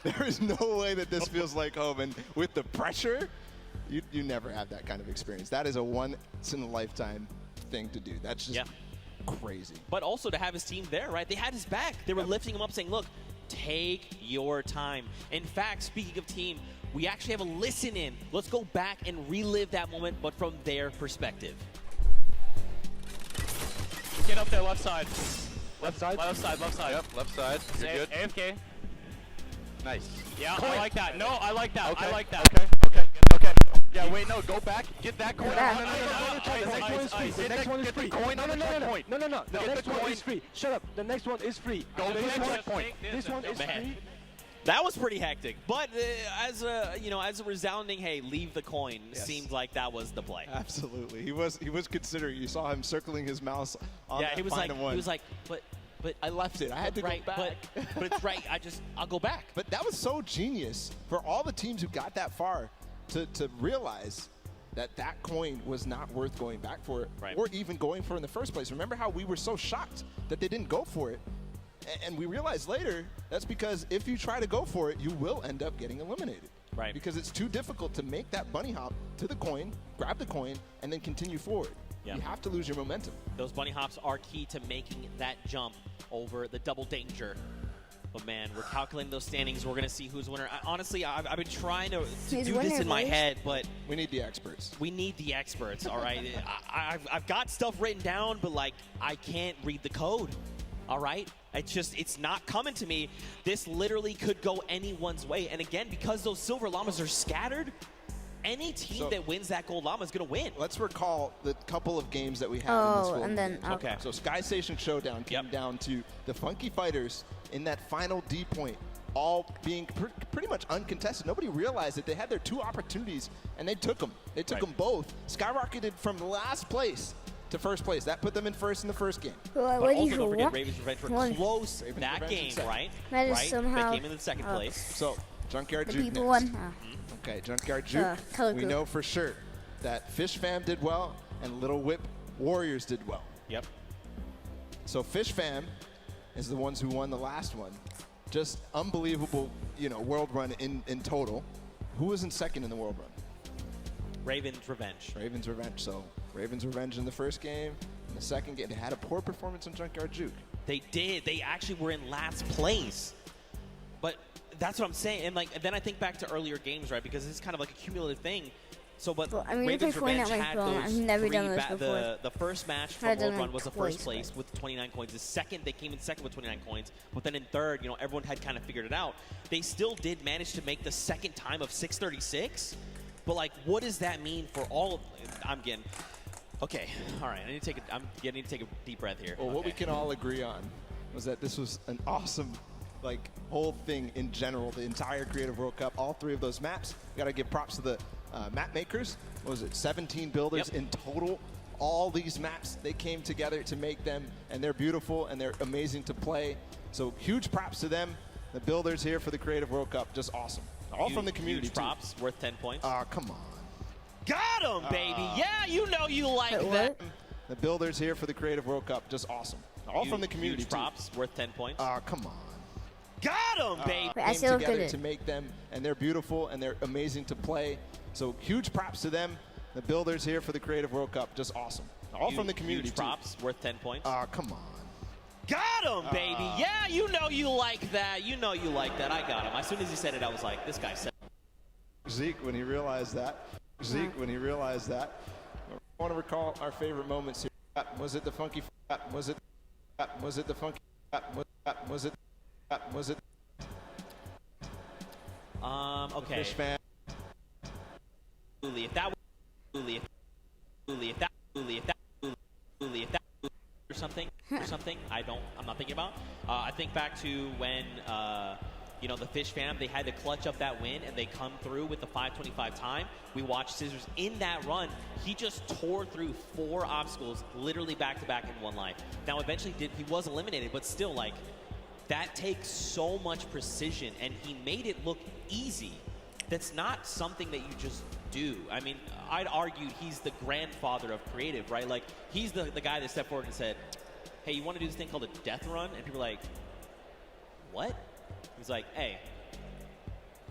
B: There is no way that this feels like home. And with the pressure, you never have that kind of experience. That is a once-in-a-lifetime thing to do. That's just crazy.
A: But also to have his team there, right? They had his back. They were lifting him up saying, look, take your time. In fact, speaking of team, we actually have a listen in. Let's go back and relive that moment, but from their perspective.
J: Get up there, left side.
I: Left side?
J: Left side.
I: Yep, left side. You're good.
J: AFK.
I: Nice.
J: Yeah, I like that. No, I like that.
I: Okay.
J: I like that.
I: Okay. Yeah, wait, no, go back. Get that coin.
C: back.
J: The next one is free.
I: The next one is free.
J: coin on the checkpoint.
I: No.
J: The next one is free.
I: Shut up. The next one is free.
J: Go to the checkpoint.
I: This one is
A: Man.
I: free.
A: That was pretty hectic, but as a resounding, hey, leave the coin, seemed like that was the play.
B: Absolutely. He was considering. You saw him circling his mouse on
A: Yeah,
B: that
A: he was
B: final
A: like,
B: one.
A: but
B: I left it. I had to
A: right,
B: go back.
A: but it's right. I'll go back.
B: But that was so genius for all the teams who got that far to realize that coin was not worth going back for or even going for in the first place. Remember how we were so shocked that they didn't go for it? And we realized later that's because if you try to go for it, you will end up getting eliminated.
A: Right.
B: Because it's too difficult to make that bunny hop to the coin, grab the coin, and then continue forward.
A: Yeah.
B: You have to lose your momentum.
A: Those bunny hops are key to making that jump over the double danger. But man, we're calculating those standings. We're going to see who's winner. Honestly, I've been trying to do this in my head, but
B: we need the experts.
A: We need the experts, all right? I've got stuff written down, but like I can't read the code, all right? It's not coming to me. This literally could go anyone's way. And again, because those silver llamas are scattered, any team that wins that gold llama is going to win.
B: Let's recall the couple of games that we had in this
C: and then
A: okay.
B: So Sky Station Showdown came down to the Funky Fighters in that final D point, all being pretty much uncontested. Nobody realized that they had their two opportunities, and they took them. They took them both. Skyrocketed from last place to first place. That put them in first in the first game.
A: But also don't forget Ravens Revenge were close that game, right?
C: That is
A: right?
C: somehow
A: They came in the second place.
B: So Junkyard
C: the
B: Juke
C: people
B: next.
C: won.
B: Okay, Junkyard Juke. We know for sure that Fish Fam did well and Little Whip Warriors did well.
A: Yep.
B: So Fish Fam is the ones who won the last one. Just unbelievable, world run in total. Who was in second in the world run?
A: Ravens Revenge.
B: Ravens Revenge. So Ravens Revenge in the first game. In the second game, they had a poor performance on Junkyard Juke.
A: They did. They actually were in last place. But that's what I'm saying. And then I think back to earlier games, right? Because it's kind of like a cumulative thing. So, but
C: I mean,
A: Ravens
C: if I point
A: Revenge
C: at my
A: had
C: phone,
A: those
C: I've never
A: three
C: done this before.
A: The first match from
C: I've done
A: World Run
C: it
A: was the
C: twice,
A: first place
C: but-
A: with 29 coins. The second, they came in second with 29 coins. But then in third, everyone had kind of figured it out. They still did manage to make the second time of 636. But, what does that mean for all of I'm getting Okay, all right. I need to take a deep breath here.
B: Well, what we can all agree on was that this was an awesome, like, whole thing in general. The entire Creative World Cup, all 3 of those maps. We got to give props to the map makers. What was it? 17 builders in total. All these maps, they came together to make them, and they're beautiful and they're amazing to play. So huge props to them. The builders here for the Creative World Cup, just awesome. All from the community.
A: Huge props, worth 10 points.
B: Come on.
A: Got him, baby. Yeah, you know you like that.
B: The builders here for the Creative World Cup, just awesome. All from the community.
A: Huge props, worth 10 points.
B: Come on.
A: Got him, baby.
C: I
B: Came
C: still
B: together
C: couldn't.
B: to make them, and they're beautiful and they're amazing to play. So huge props to them. The builders here for the Creative World Cup, just awesome. All from the community.
A: Huge props, worth 10 points.
B: Come on.
A: Got him, baby. Yeah, you know you like that. You know you like that. I got him. As soon as he said it, I was like, this guy said it.
B: Zeke, when he realized that. I want to recall our favorite moments here. Was it the funky? Was it the funky? Was it?
A: Okay.
B: Fish fan.
A: If that or something, I'm not thinking about. I think back to when, you know, the Fish fam, they had to clutch up that win and they come through with the 5:25 time. We watched Scissors in that run. He just tore through 4 obstacles, literally back to back in 1 life. Now, eventually he was eliminated, but still, like, that takes so much precision, and he made it look easy. That's not something that you just do. I mean, I'd argue he's the grandfather of creative, right? Like, he's the guy that stepped forward and said, hey, you want to do this thing called a death run? And people are like, what? He's like, hey,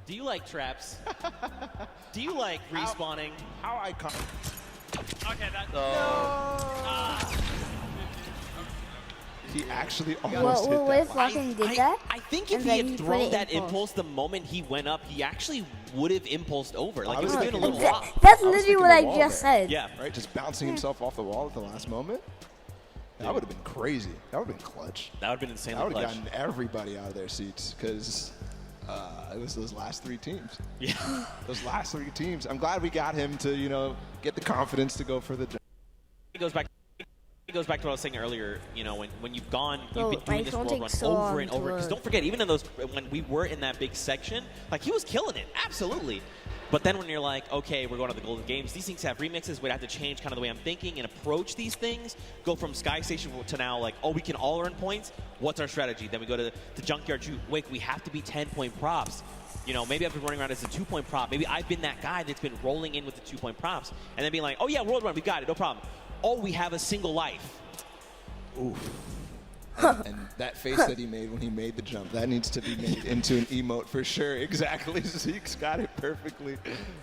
A: do you like traps? Do you like respawning?
B: How iconic.
D: Okay, that's...
B: He actually almost hit
C: What
B: that.
C: if fucking did that?
A: I think if
C: And
A: he
C: then
A: had
C: he put
A: thrown
C: it
A: that
C: in pulse.
A: impulse the moment he went up, he actually would have impulsed over. Like,
B: I
A: it
B: was
A: was doing a
B: thinking
A: little
B: the
A: walk.
C: That's
B: I was
C: literally
B: thinking
C: what
B: the
C: I
B: wall
C: just
B: there.
C: said.
A: Yeah.
B: Right, just bouncing himself off the wall at the last moment. That would have been crazy. That would have been clutch.
A: That would have been insanely
B: That would have
A: clutch.
B: gotten everybody out of their seats because it was those last 3 teams.
A: Yeah.
B: Those last 3 teams. I'm glad we got him to, you know, get the confidence to go for the jump.
A: It goes back to what I was saying earlier. You know, when you've gone,
C: Bro,
A: you've been
C: my
A: doing this
C: phone
A: world run
C: takes so
A: over
C: long
A: and
C: to
A: over. Because
C: load.
A: don't forget, even in those, when we were in that big section, like, he was killing it, absolutely. But then when you're like, okay, we're going to the Golden Games, these things have remixes. We'd have to change kind of the way I'm thinking and approach these things. Go from Sky Station to now, like, oh, we can all earn points. What's our strategy? Then we go to the Junkyard Juke. Wait, we have to be 10-point props. You know, maybe I've been running around as a 2-point prop. Maybe I've been that guy that's been rolling in with the 2-point props. And then being like, oh, yeah, World Run, we got it, no problem. Oh, we have a single life.
B: Oof. And that face that he made when he made the jump, that needs to be made into an emote for sure. Exactly. Zeke's got it perfectly.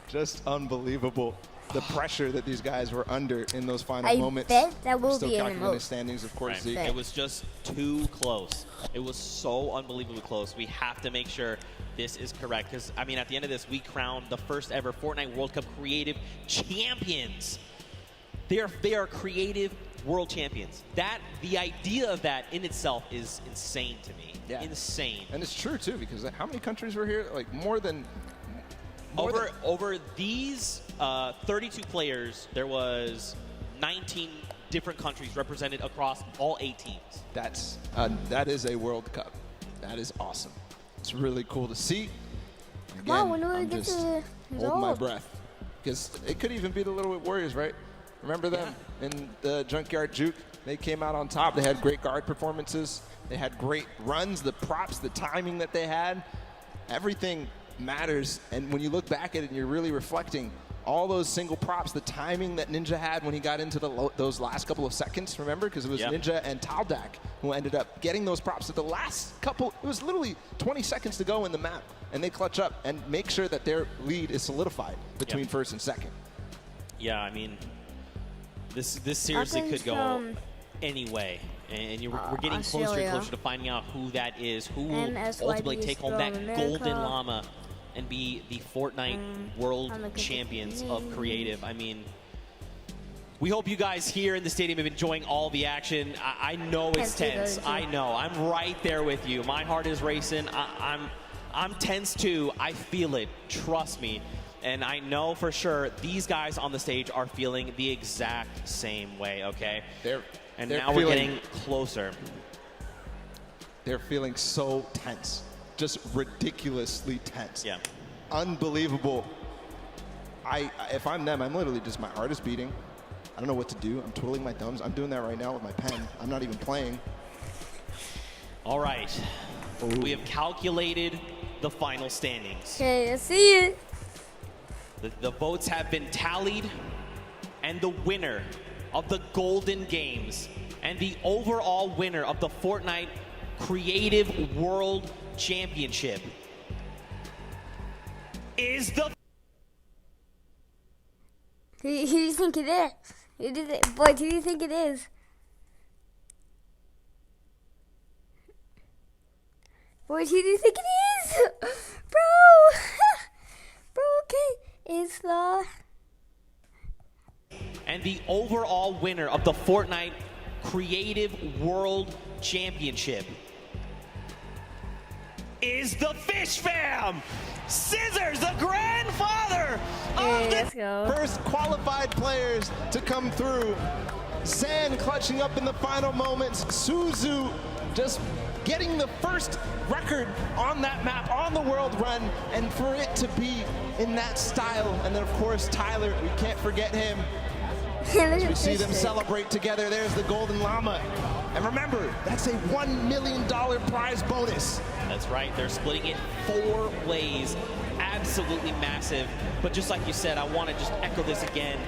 B: Just unbelievable. The pressure that these guys were under in those final
C: I
B: moments.
C: bet that will
B: Still
C: be an
B: calculating the
C: emote.
B: standings, of course,
A: Right.
B: Zeke.
A: It was just too close. It was so unbelievably close. We have to make sure this is correct. Because, I mean, at the end of this, we crowned the first ever Fortnite World Cup Creative Champions. They are creative world champions. The idea of that in itself is insane to me.
B: Yeah.
A: Insane.
B: And it's true, too, because how many countries were here? Like, more than
A: Over these 32 players, there was 19 different countries represented across all 8 teams.
B: That is a World Cup. That is awesome. It's really cool to see. Again,
C: Wow, when do we
B: I'm
C: get
B: just
C: to the
B: holding my
C: result?
B: breath because it could even be the Littlewood Warriors, right? Remember them in the Junkyard Juke? They came out on top. They had great guard performances. They had great runs, the props, the timing that they had. Everything matters. And when you look back at it and you're really reflecting, all those single props, the timing that Ninja had when he got into those last couple of seconds, remember? Because it was Ninja and Taldak who ended up getting those props at the last couple. It was literally 20 seconds to go in the map. And they clutch up and make sure that their lead is solidified between first and second.
A: Yeah, I mean, this seriously could go any way. And we're getting closer and
C: Australia.
A: closer to finding out who that is, who will
C: MSYB
A: ultimately take home that
C: from
A: golden
C: America.
A: llama and be the Fortnite World Champions of Creative. I mean, we hope you guys here in the stadium have been enjoying all the action. I know it's tense. I know. I'm right there with you. My heart is racing. I'm tense too. I feel it. Trust me. And I know for sure these guys on the stage are feeling the exact same way, okay?
B: They're
A: now we're getting closer.
B: They're feeling so tense. Just ridiculously tense.
A: Yeah.
B: Unbelievable. If I'm them, I'm literally just, my heart is beating. I don't know what to do. I'm twiddling my thumbs. I'm doing that right now with my pen. I'm not even playing.
A: All right. We have calculated the final standings.
C: Okay, I see it.
A: The votes have been tallied, and the winner of the Golden Games and the overall winner of the Fortnite Creative World Championship is the...
C: Who do you think it is? Boy, who do you think it is? Boy, who do you think it is? Bro! Bro, okay. It's the...
A: And the overall winner of the Fortnite Creative World Championship is the Fish Fam! Scissors, the grandfather of the
C: Let's go.
B: First qualified players to come through. Zan clutching up in the final moments. Suzu just getting the first record on that map, on the world run, and for it to be in that style. And then, of course, Tyler, we can't forget him. As we see them celebrate together, there's the Golden Llama. And remember, that's a $1 million prize bonus.
A: That's right, they're splitting it 4 ways. Absolutely massive. But just like you said, I want to just echo this again.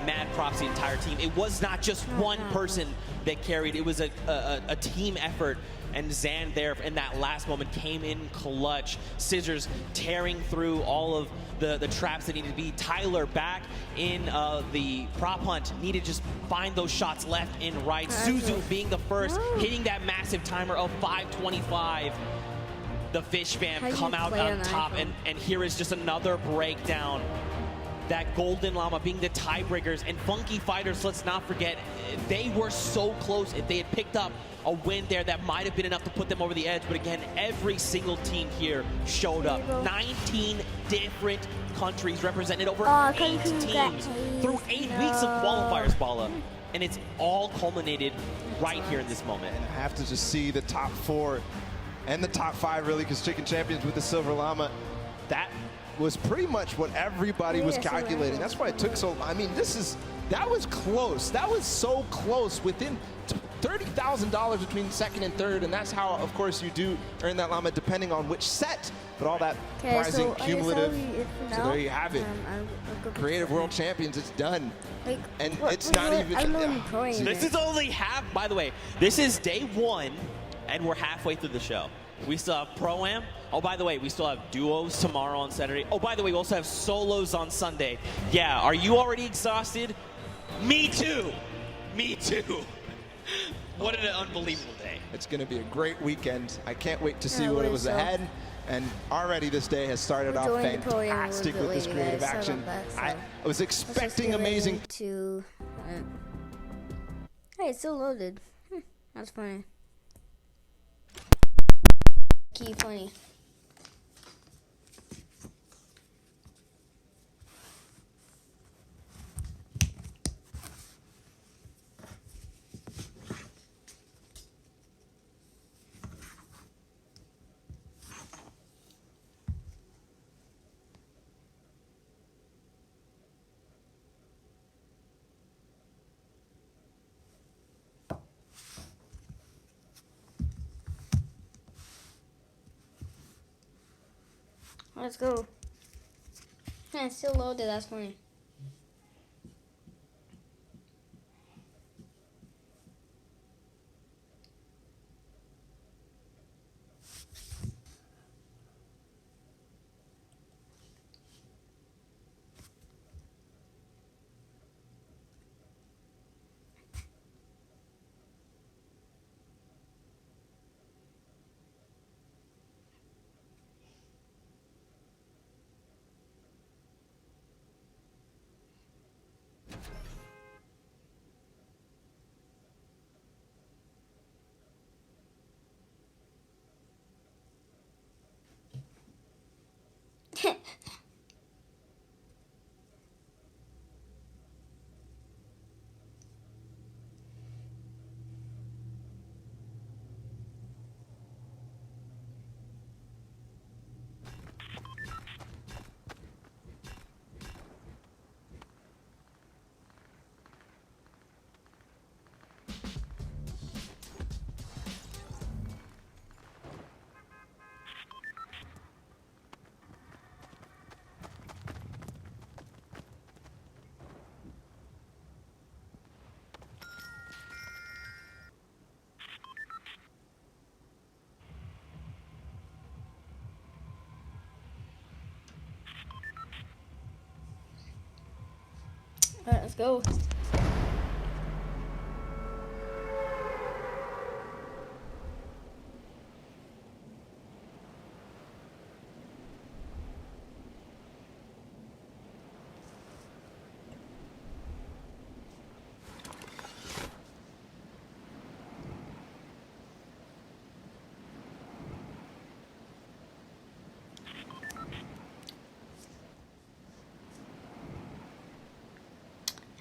A: Mad props to the entire team. It was not just one person that carried, it was a team effort. And Zan there in that last moment came in clutch. Scissors tearing through all of the traps that needed to be. Tyler back in the prop hunt, needed to just find those shots left and right. Suzu being the first, hitting that massive timer of 525. The Fish Fam come out on top, and here is just another breakdown. That Golden Llama being the tiebreakers, and Funky Fighters, let's not forget, they were so close. If they had picked up a win there, that might have been enough to put them over the edge. But again, every single team here showed up. 19 different countries represented, over 8 teams through 8 weeks of qualifiers, Bala. And it's all culminated right here in this moment.
B: And I have to just see the top 4 and the top 5, really, because Chicken Champions with the Silver Llama, that was pretty much what everybody was calculating. That's why it took so long. I mean, that was close. That was so close, within $30,000 between second and third, and that's how, of course, you do earn that llama depending on which set. But all that rising cumulative. So there you have it. Creative World Champions, it's done. And it's not even.
A: This is only half, by the way, this is day 1, and we're halfway through the show. We still have Pro-Am. Oh, by the way, we still have duos tomorrow on Saturday. Oh, by the way, we also have solos on Sunday. Yeah, are you already exhausted? Me too. Me too. What an unbelievable day.
B: It's going to be a great weekend. I can't wait to see what it was ahead. And already this day has started off fantastic with this creative action. I was expecting amazing.
C: Hey, it's still loaded. That's funny. Key funny. Let's go. Yeah, it's still loaded, that's funny. Alright, let's go.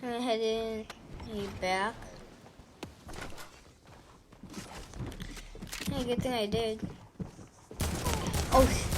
C: I'm gonna head in, head back. Hey, good thing I did. Oh.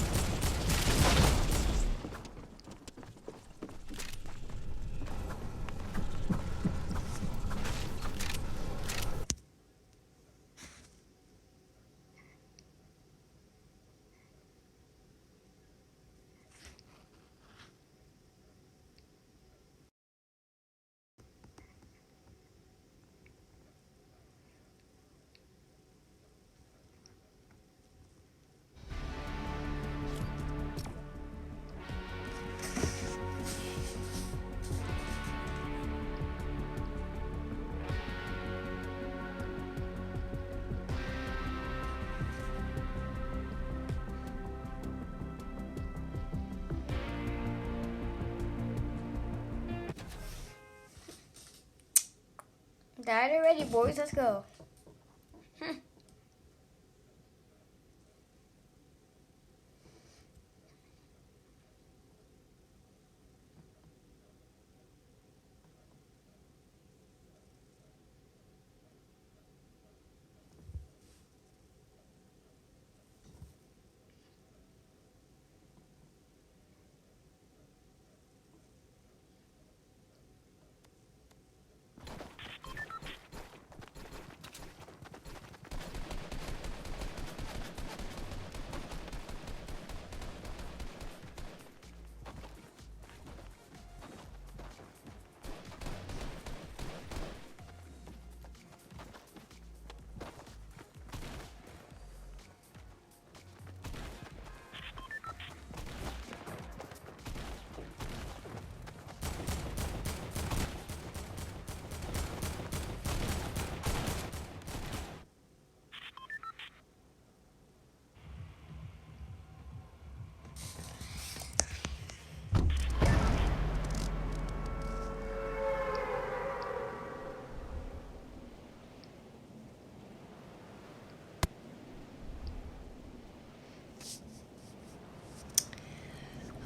C: Died already, boys. Let's go.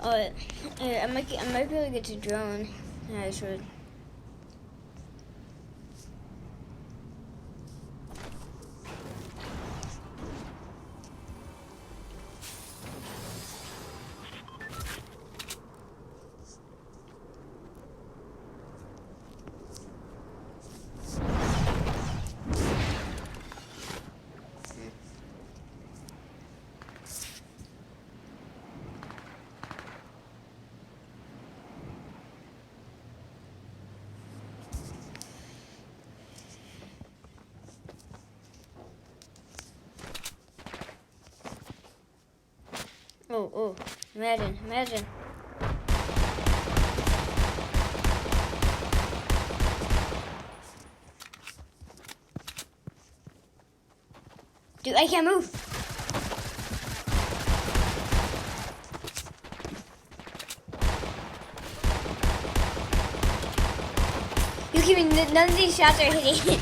C: Oh, I might be able to get to drone. Yeah, I should. Oh, imagine. Dude, I can't move. You keep me, none of these shots are hitting.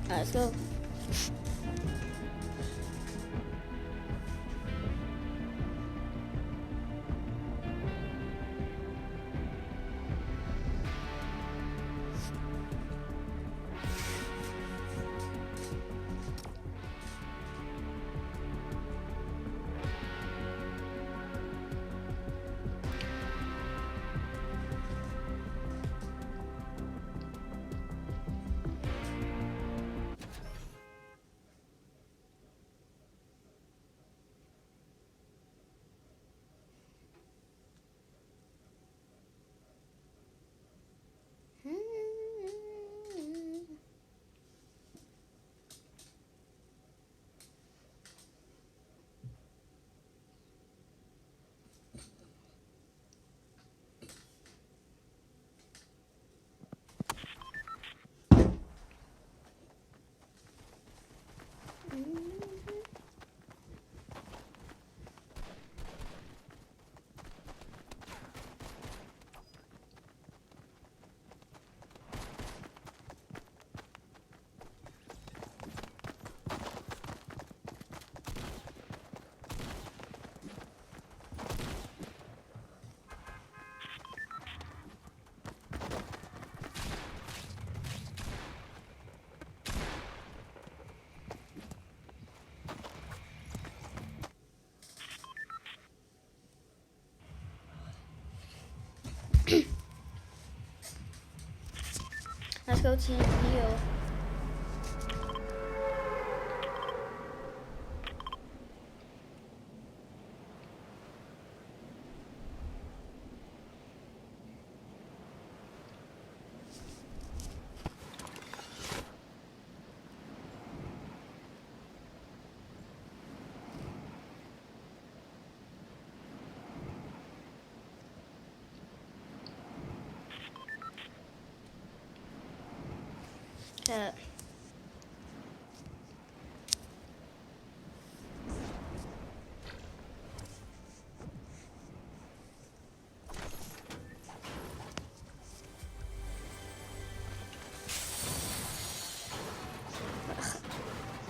C: Let's go. Let's go Team Neo.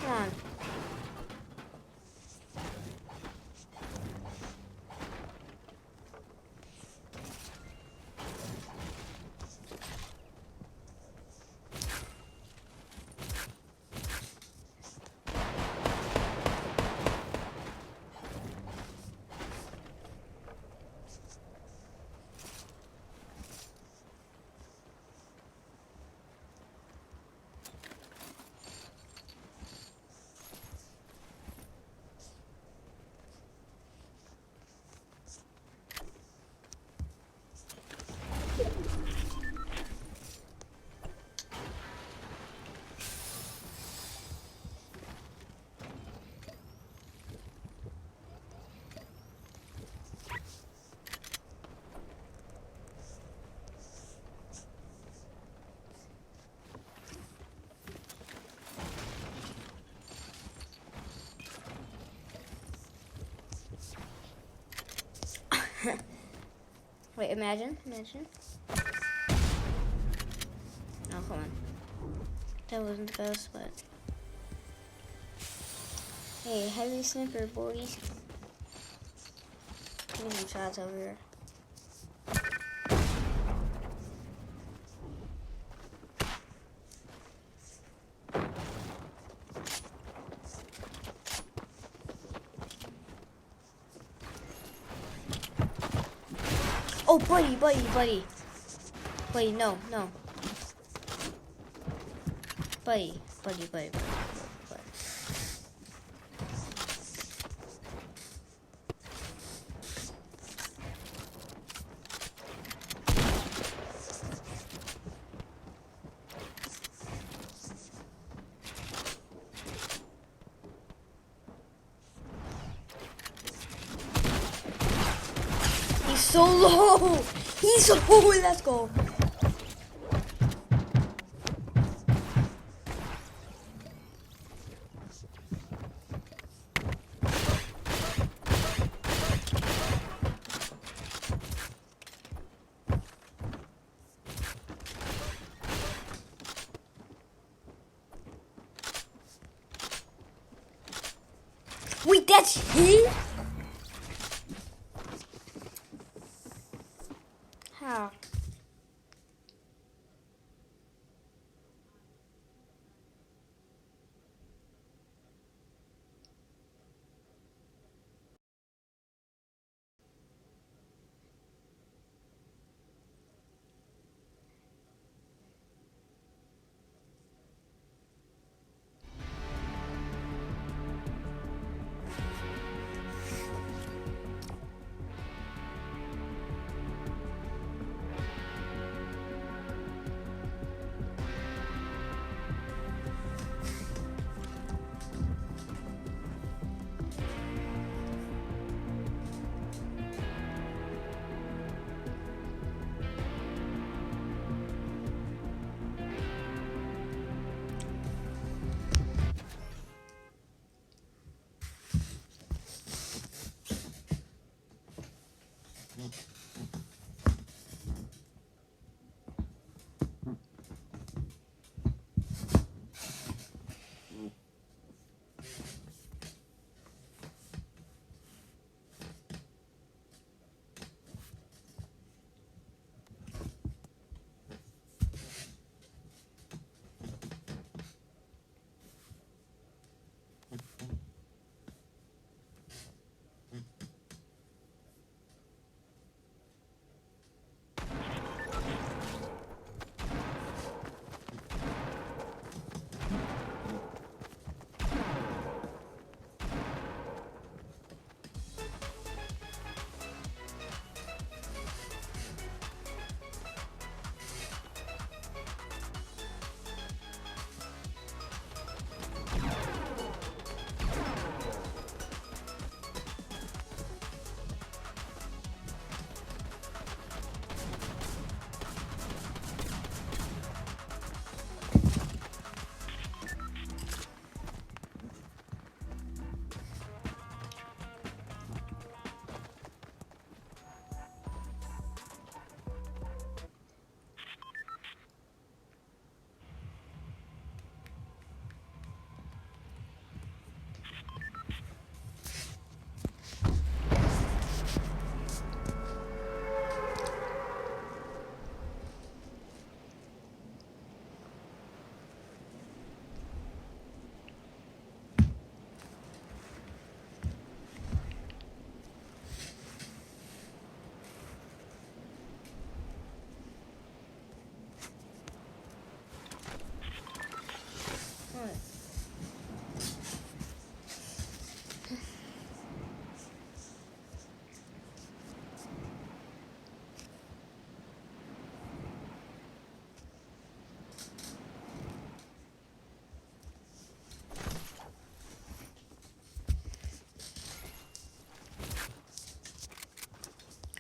C: Come on. Wait, imagine. Oh, come on. That wasn't the best, but... Hey, heavy sniper, boys. Give me some shots over here. Oh, buddy. Buddy, no. Buddy. He's so low. Let's go. Wait, that's him? How?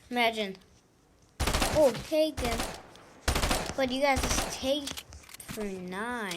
C: Imagine. Oh, taken. But you guys just take for 9.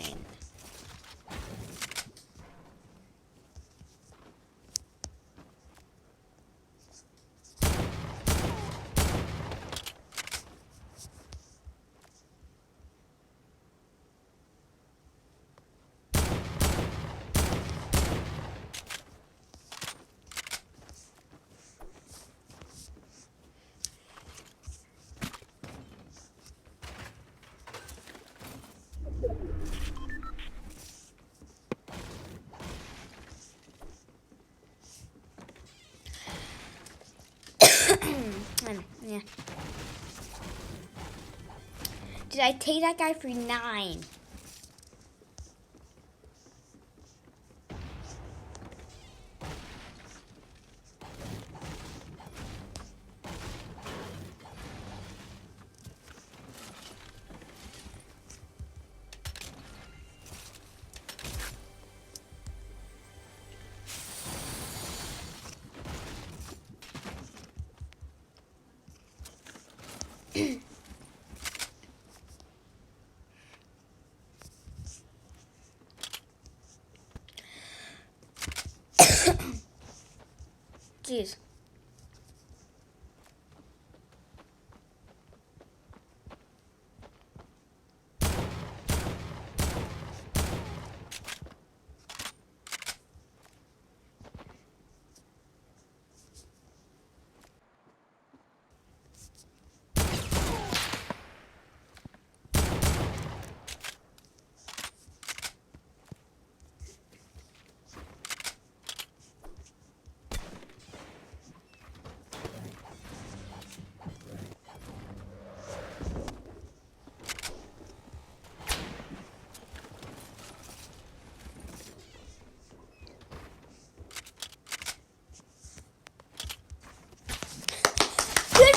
C: Yeah. Did I take that guy for 9? Jeez.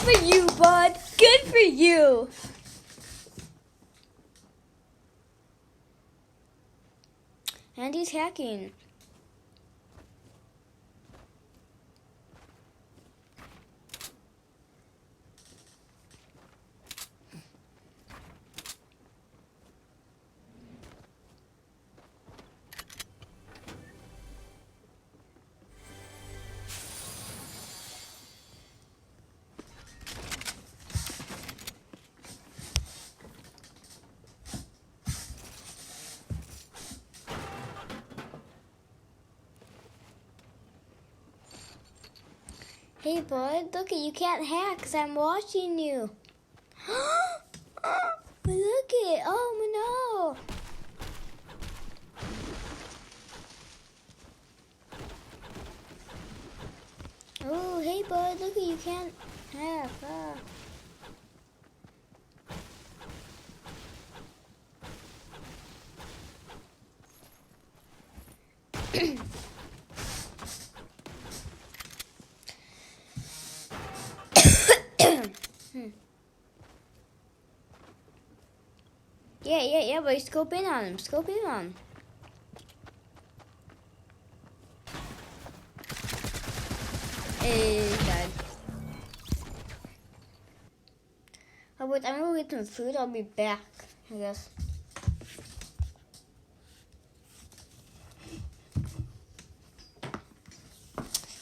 C: for you, bud. Good for you. And he's hacking. Hey, bud, look, you can't hack because I'm watching you. Look it. Oh, no. Oh, hey, bud, look it, you can't hack. Yeah, but scope in on him. Scope in on him. Hey, died. Oh, wait, I'm gonna get some food. I'll be back, I guess.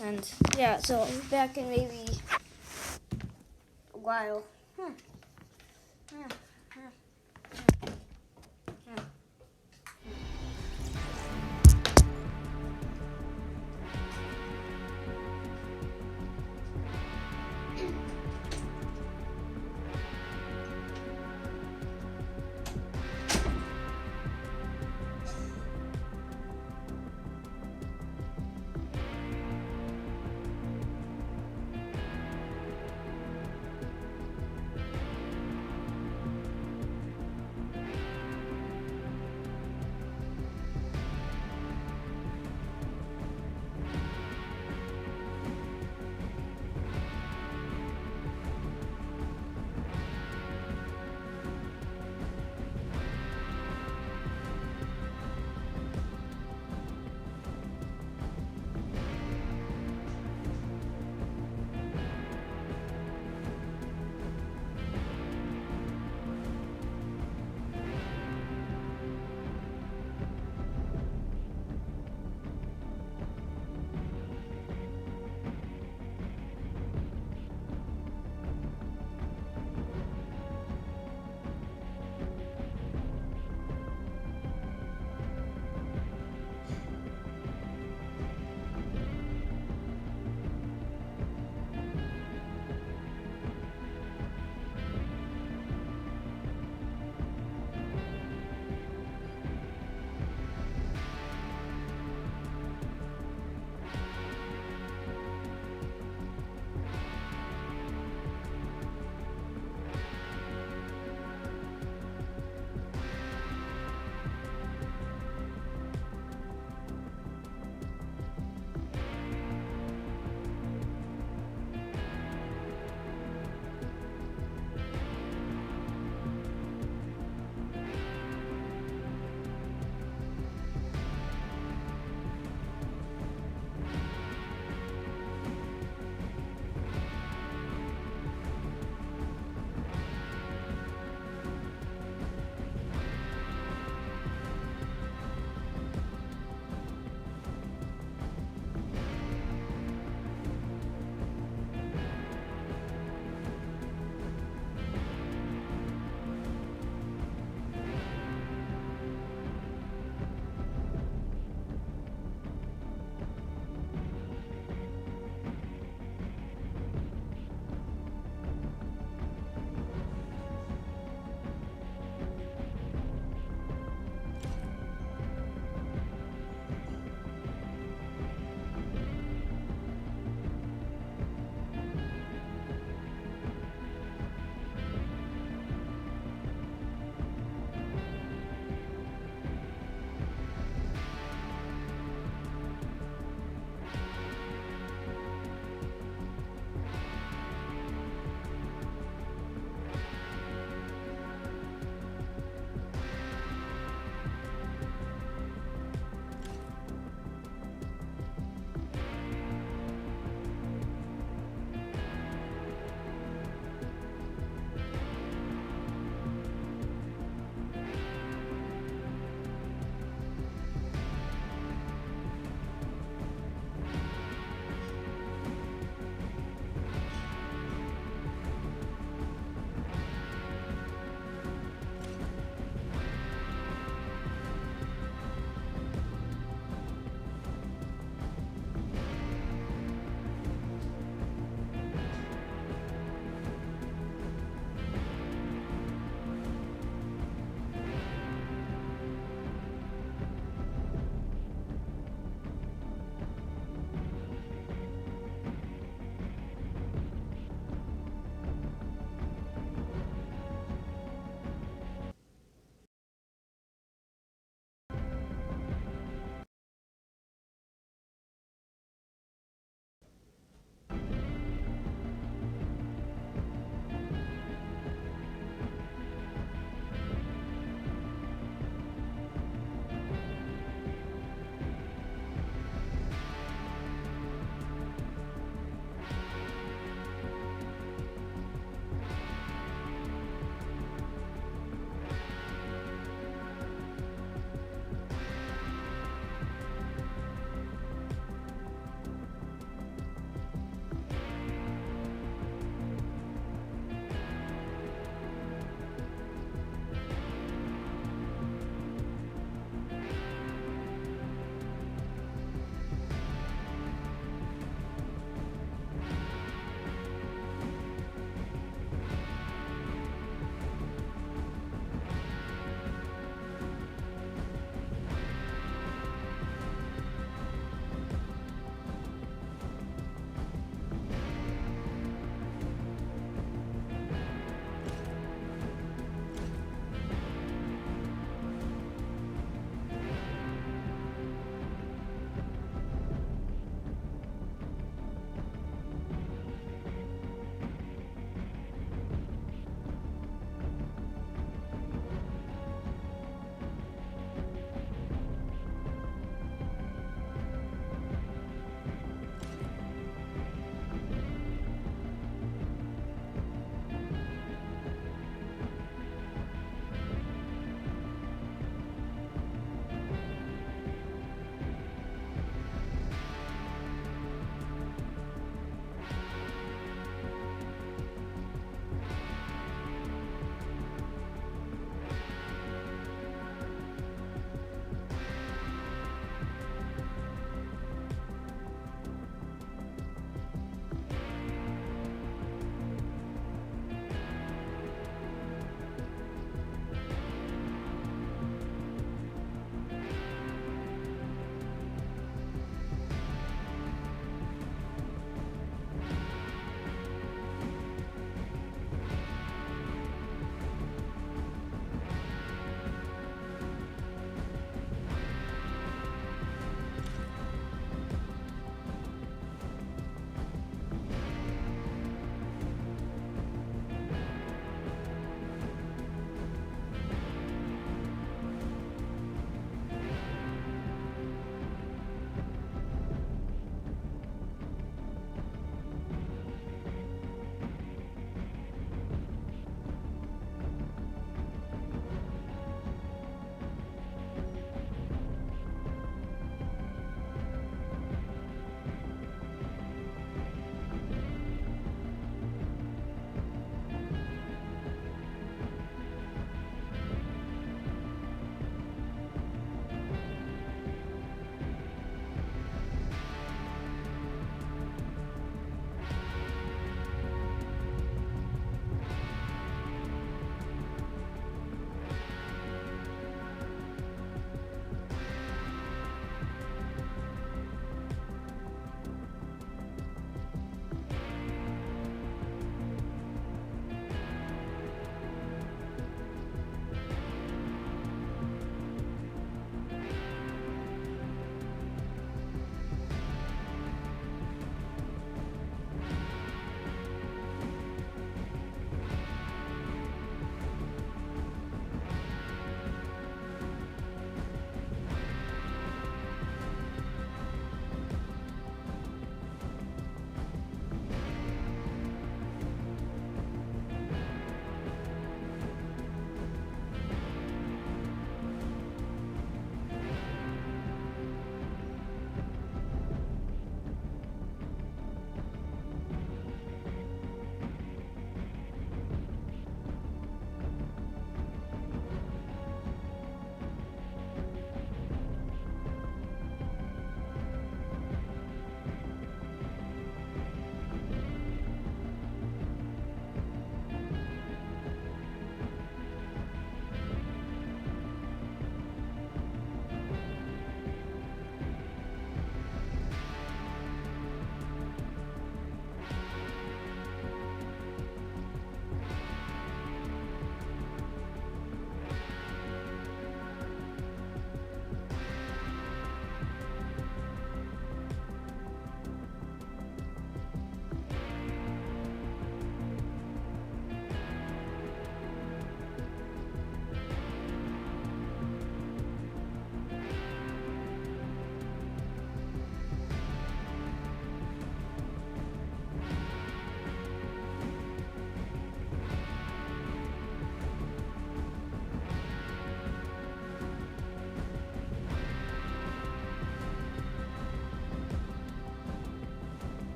C: And, yeah, so I'll be back in maybe a while.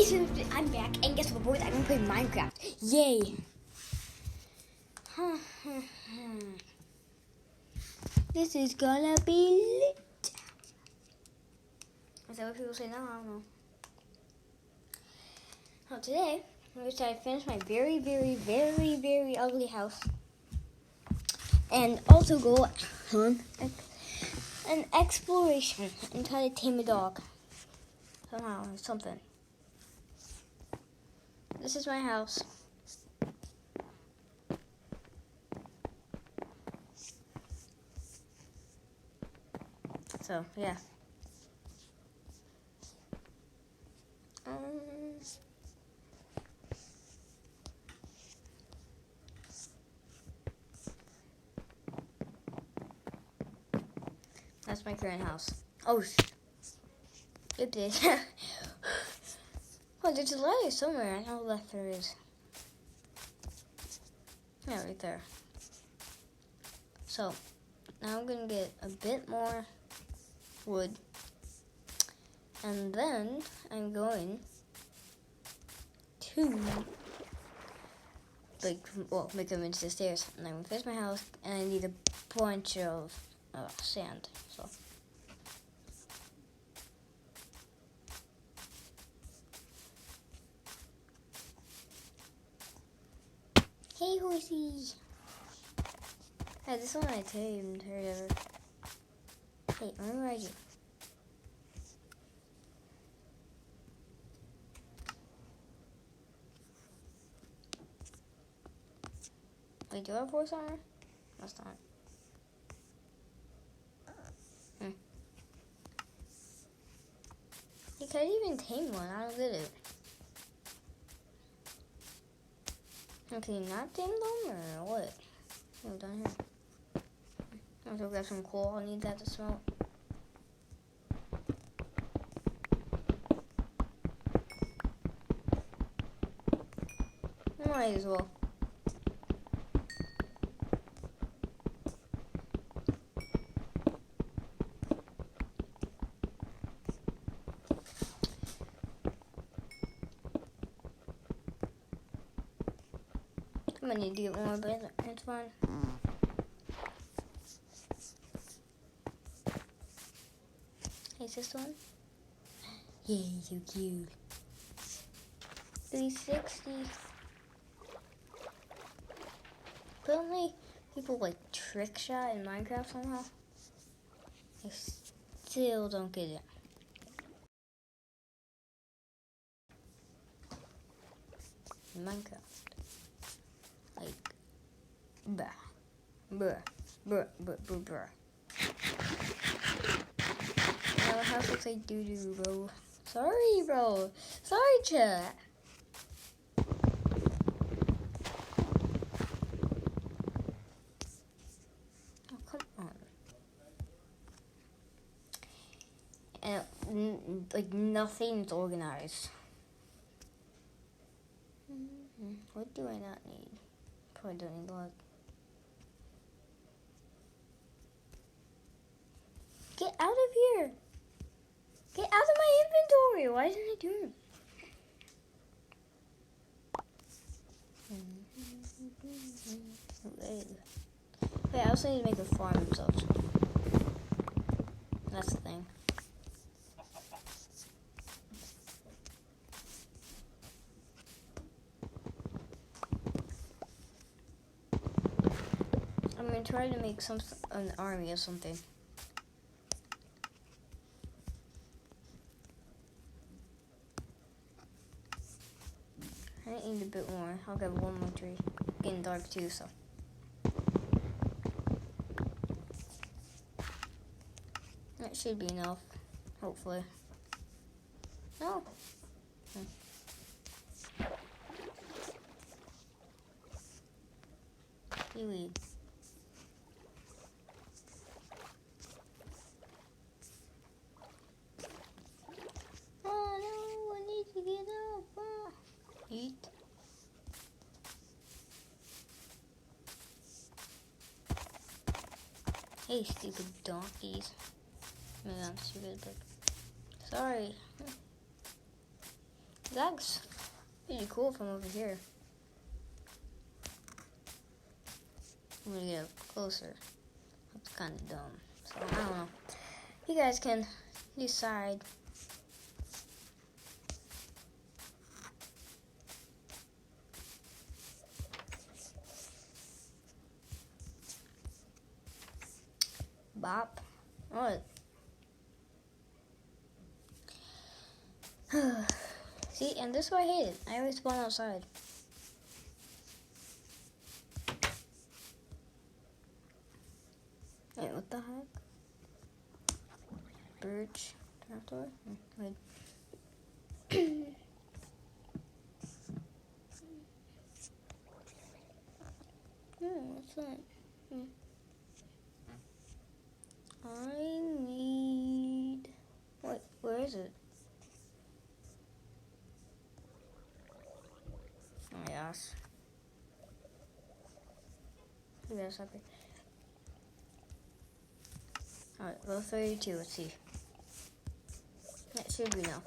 C: I'm back, and guess what, boys? I'm gonna play Minecraft. Yay! This is gonna be lit. Is that what people say now? I don't know. So today, I'm gonna try to finish my very, very, very, very ugly house, and also go on an exploration and try to tame a dog somehow or something. This is my house. So, yeah. That's my current house. Oh, oopsie. Oh, there's a ladder somewhere. I know that there is. Yeah, right there. So, now I'm gonna get a bit more wood. And then I'm going to make them into the stairs. And I'm gonna finish my house, and I need a bunch of sand. So. Hey, horsey. Hey, this one I tamed or whatever. Hey, I'm right here. Wait, do I have horse armor? That's not. You could even tame one. I don't get it. Okay, not tame them or what? Oh, down here. I'm gonna go grab some coal. I'll need that to smoke. Might as well. I'm gonna need to get more, but it's fine. Hey, is this one? Yay, so cute. 360. Apparently, people like trick shot in Minecraft somehow. I still don't get it. In Minecraft. Like, bruh. Now the house looks like doo-doo, bro. Sorry, bro. Sorry, chat. Oh, come on. And, like, nothing's organized. What do I not need? Probably don't need luck. Get out of here! Get out of my inventory! Why isn't it doing it? Wait, I also need to make a farm himself. That's the thing. I'm gonna try to make an army or something. I need a bit more. I'll get one more tree. Getting dark too, so. That should be enough, hopefully. No. Seaweed. Oh no, I need to get up. Eat. Hey, stupid donkeys. Maybe I'm stupid, but sorry. That's pretty cool from over here. I'm gonna get up closer. That's kind of dumb. So I don't know. You guys can decide. Bop. What? See, and this is what I hated. I always spawn outside. Wait, what the heck? Birch. Trapdoor? Wait. What's that? I need... Wait, where is it? Oh my gosh. You guys happy? Alright, level 32, let's see. That should be now.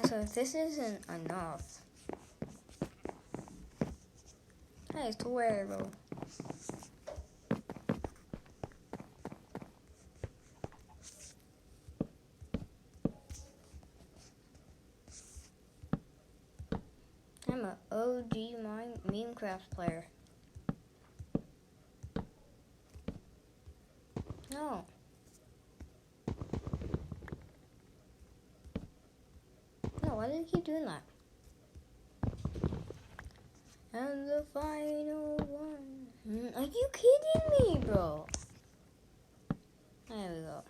C: So if this isn't enough, I swear, bro. I'm an OG Minecraft player. No. No, why did he keep doing that? And the final one. Are you kidding me, bro? There we go.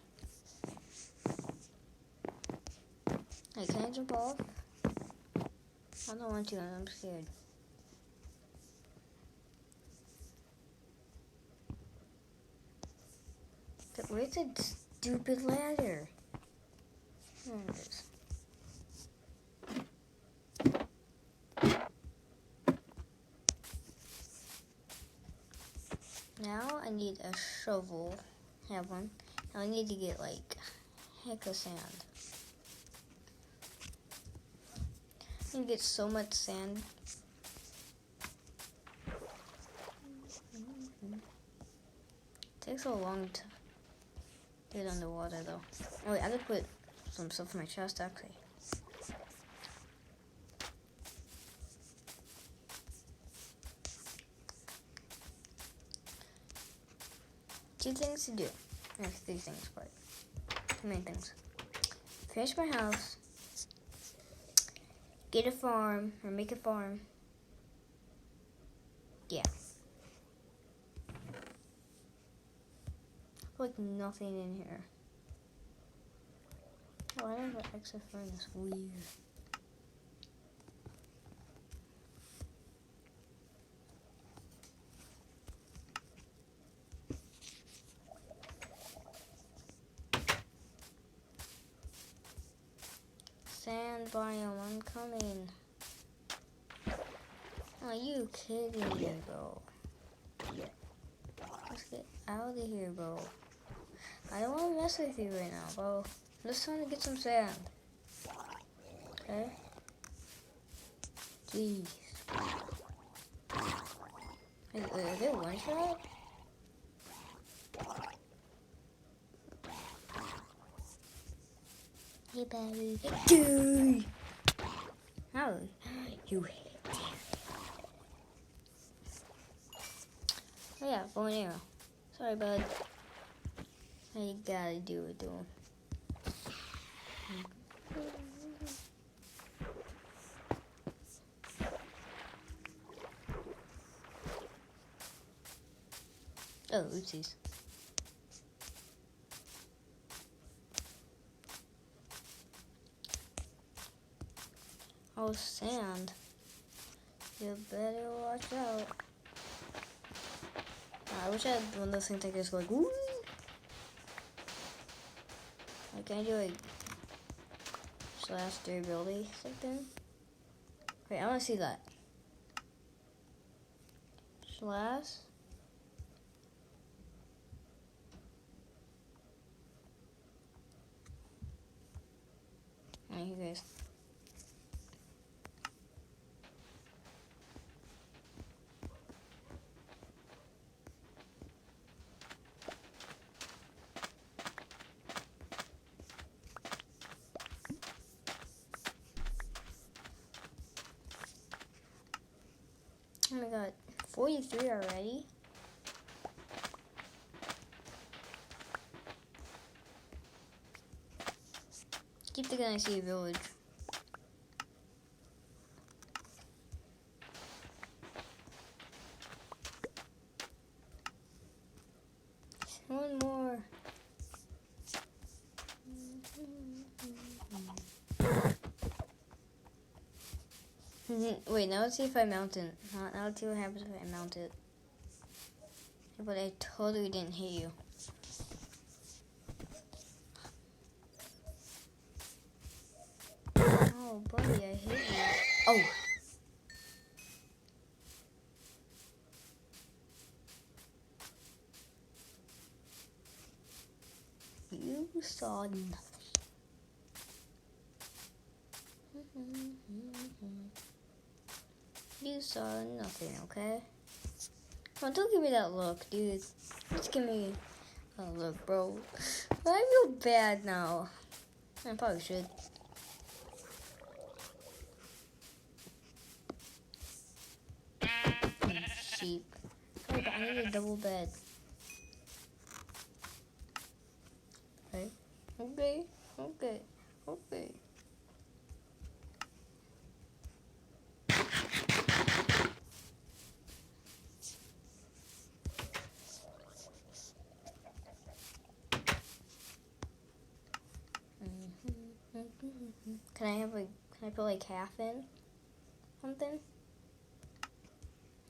C: Hey, can I jump off? I don't want to, I'm scared. Where's the stupid ladder? There it is. Now I need a shovel. I have one. Now I need to get like heck of sand. I get so much sand. Takes so long to get underwater though. Oh wait, I could put some stuff in my chest actually. Two things to do. There's three things, but two main things. Finish my house. Get a farm, or make a farm. Yeah. Like nothing in here. Oh, I have an extra furnace. Weird. Sand biome, I'm coming. Are you kidding me, bro? Let's get out of here, bro. I don't want to mess with you right now, bro. I'm just trying to get some sand. Okay? Jeez. Are they one shot? Hey, buddy. Dude! How? You hate it. Oh, yeah, bow and arrow. Sorry, bud. How you gotta do it, dude. Oh, oopsies. Oh, sand. You better watch out. I wish I had one of those things that just go like, woo! Like, can I do like slash durability something? Wait, I want to see that. last. Alright, you guys. Oh my god, 43 already? Keep thinking I see a village. One more. Wait, now let's see if I mount it. Now let's see what happens if I mount it. But I totally didn't hit you. Oh, buddy, I hit you. Oh. You saw nothing. You saw nothing, okay? Come on, don't give me that look, dude. Just give me a look, bro. I feel bad now. I probably should. Sheep. Oh, but I need a double bed. Okay. Okay. Okay. Okay. Can I put like half in something?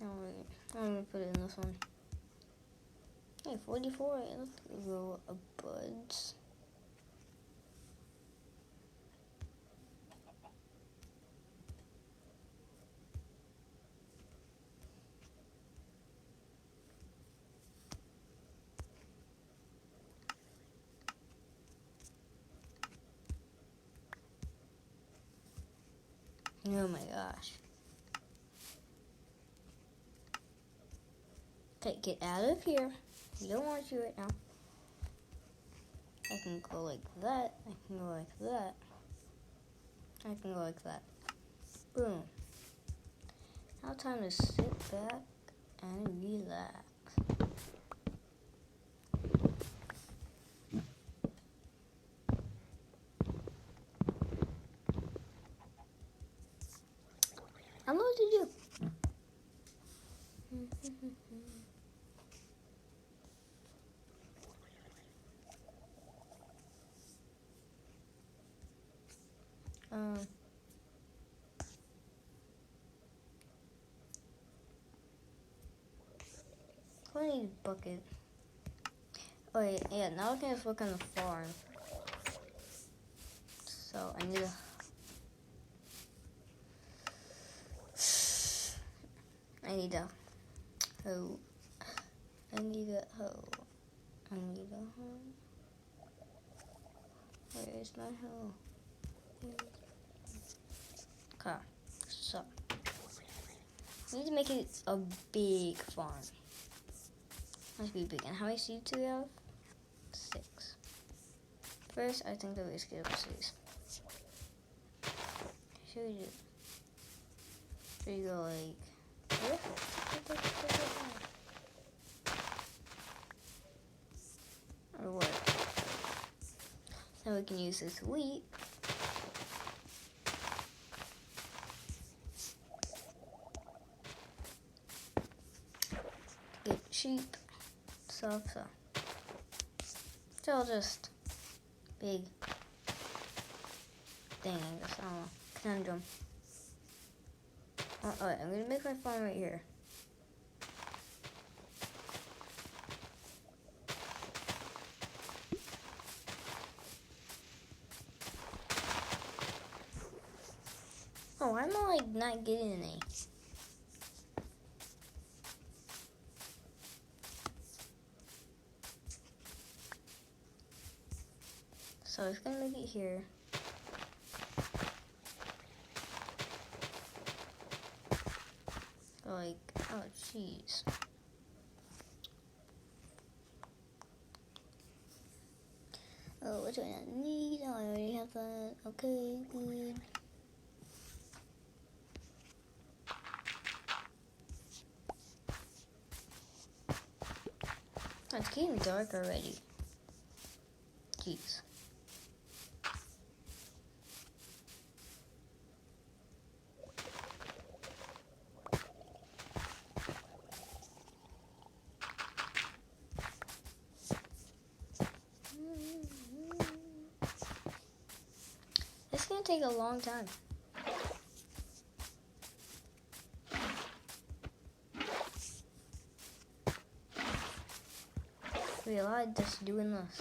C: No, wait. I'm gonna put it in this one. Hey, 44. Let's go a buds. Oh my gosh. Okay, get out of here. We don't want you right now. I can go like that. I can go like that. I can go like that. Boom. Now time to sit back and relax. I don't know what to do. I need a bucket. Oh yeah, now I can just work on the farm. So I need a... I need a hoe. I need a hoe. I need a hoe. Where's my hoe? Okay, so we need to make it a big farm. Must be big. And how many seeds do we have? 6. First, I think that we skip seeds. Should we do? Should we go like this? Or what? Then we can use this wheat. Get sheep. So. So just big thing, I guess. I don't know. Conundrum. Alright, I'm gonna make my farm right here. Oh, why am I like not getting any? So it's gonna make it here. Like, oh jeez. Oh, what do I not need? Oh, I already have that. Okay, good. Oh, it's getting dark already. Jeez. It's gonna take a long time. We lied just doing this.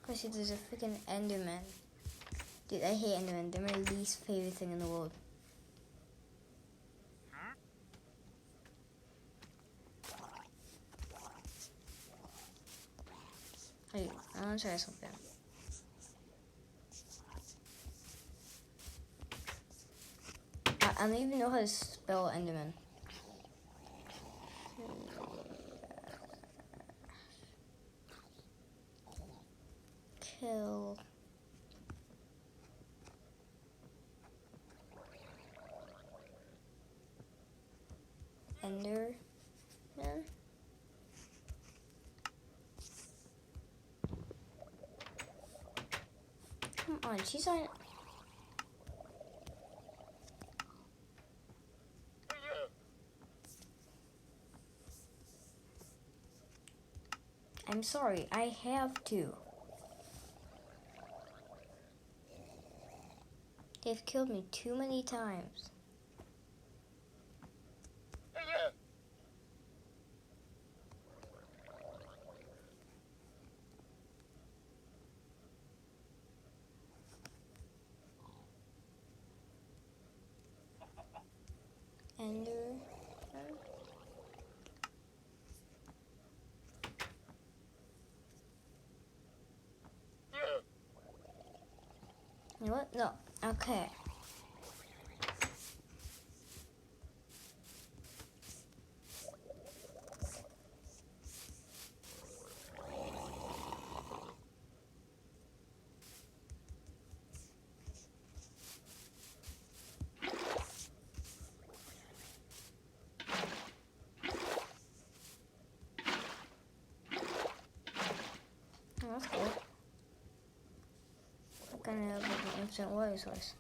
C: Cause there's a freaking Enderman. Dude, I hate Enderman. They're my least favorite thing in the world. Wait, I wanna try something. I don't even know how to spell Enderman. Kill. Ender. Yeah. Come on, she's on. I'm sorry, I have to. They've killed me too many times. Ender. You know what? No. Okay. Oh, that's cool. What kind of like an ancient water source?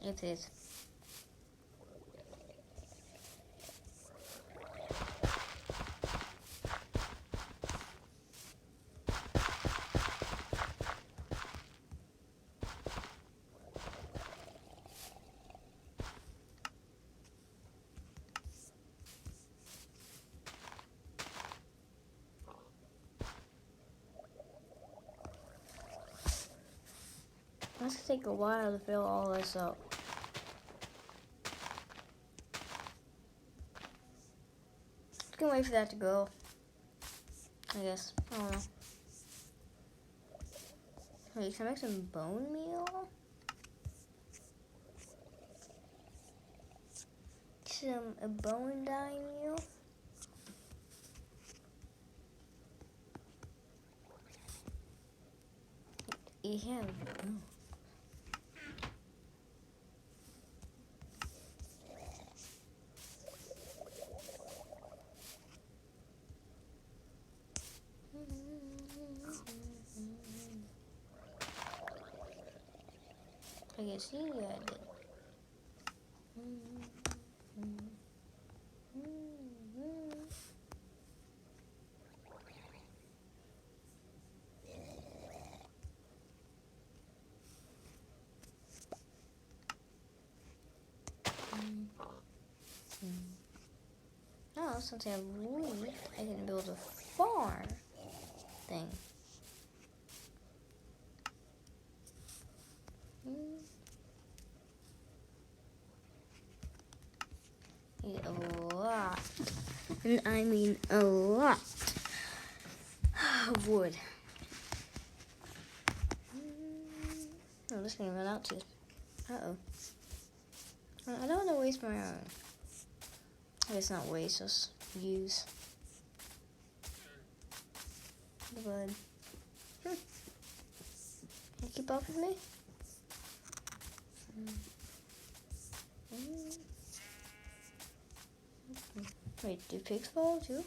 C: It is. It's gonna take a while to fill all this up. Just gonna wait for that to go. I guess. I don't know. Wait, can I make some bone meal? A bone dye meal? Yeah. can see you at it. Now, since I have wheat, I can build a farm thing. Need a lot, and I mean a lot of wood. Oh, this thing ran out too. Uh-oh. I don't want to waste my own. It's not waste, just use. But can you keep up with me? Wait, do pigs follow too?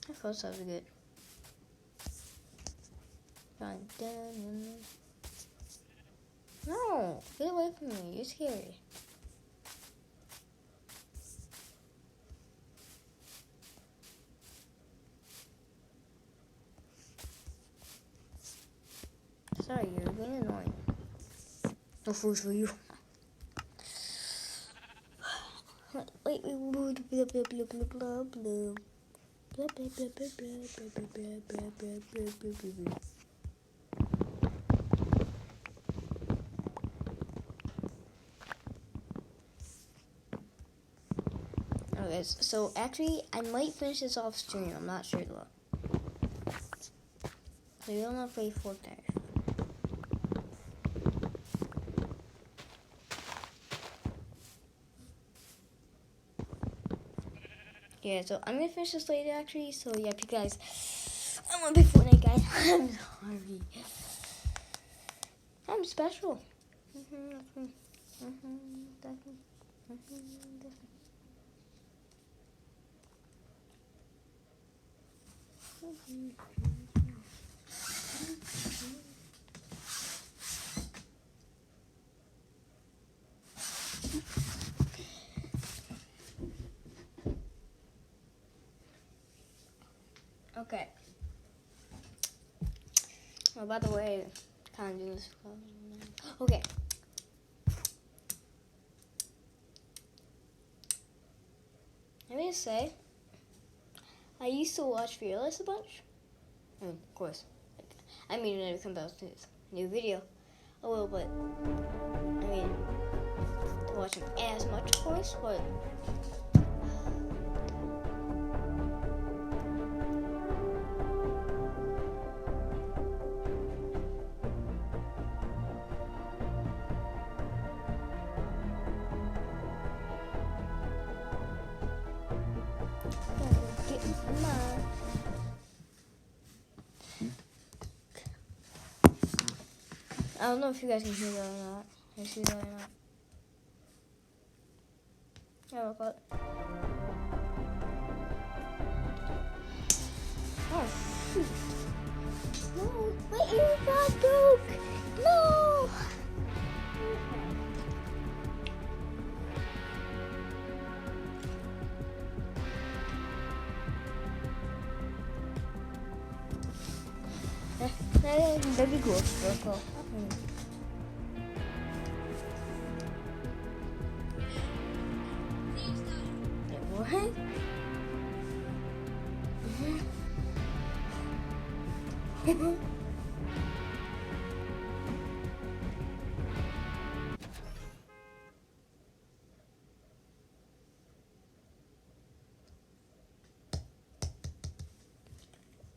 C: I thought that was good. No, get away from me. You're scary. Sorry, you're being annoying. No food for you. Wait, blah blah blah blah blah blah blah. Blah blah blah blah blah blah blah blah blah blah blah. Okay, so actually, I might finish this off stream. I'm not sure though. So you don't want to play Fortnite. Yeah, so I'm gonna finish this later actually. So yeah, if you guys, I want to play Fortnite, guys. I'm sorry. I'm special. Okay. Oh, by the way, kind of do this. Okay. Let me just say, I used to watch Fearless a bunch. I mean, of course. I mean, when it comes out to this new video, a little bit. I mean, to watch him as much, of course, but. I don't know if you guys can hear that or not. Can you see that or not? Yeah, but oh shoot! No, my earbud broke. No. That'd be cool. Real cool. What?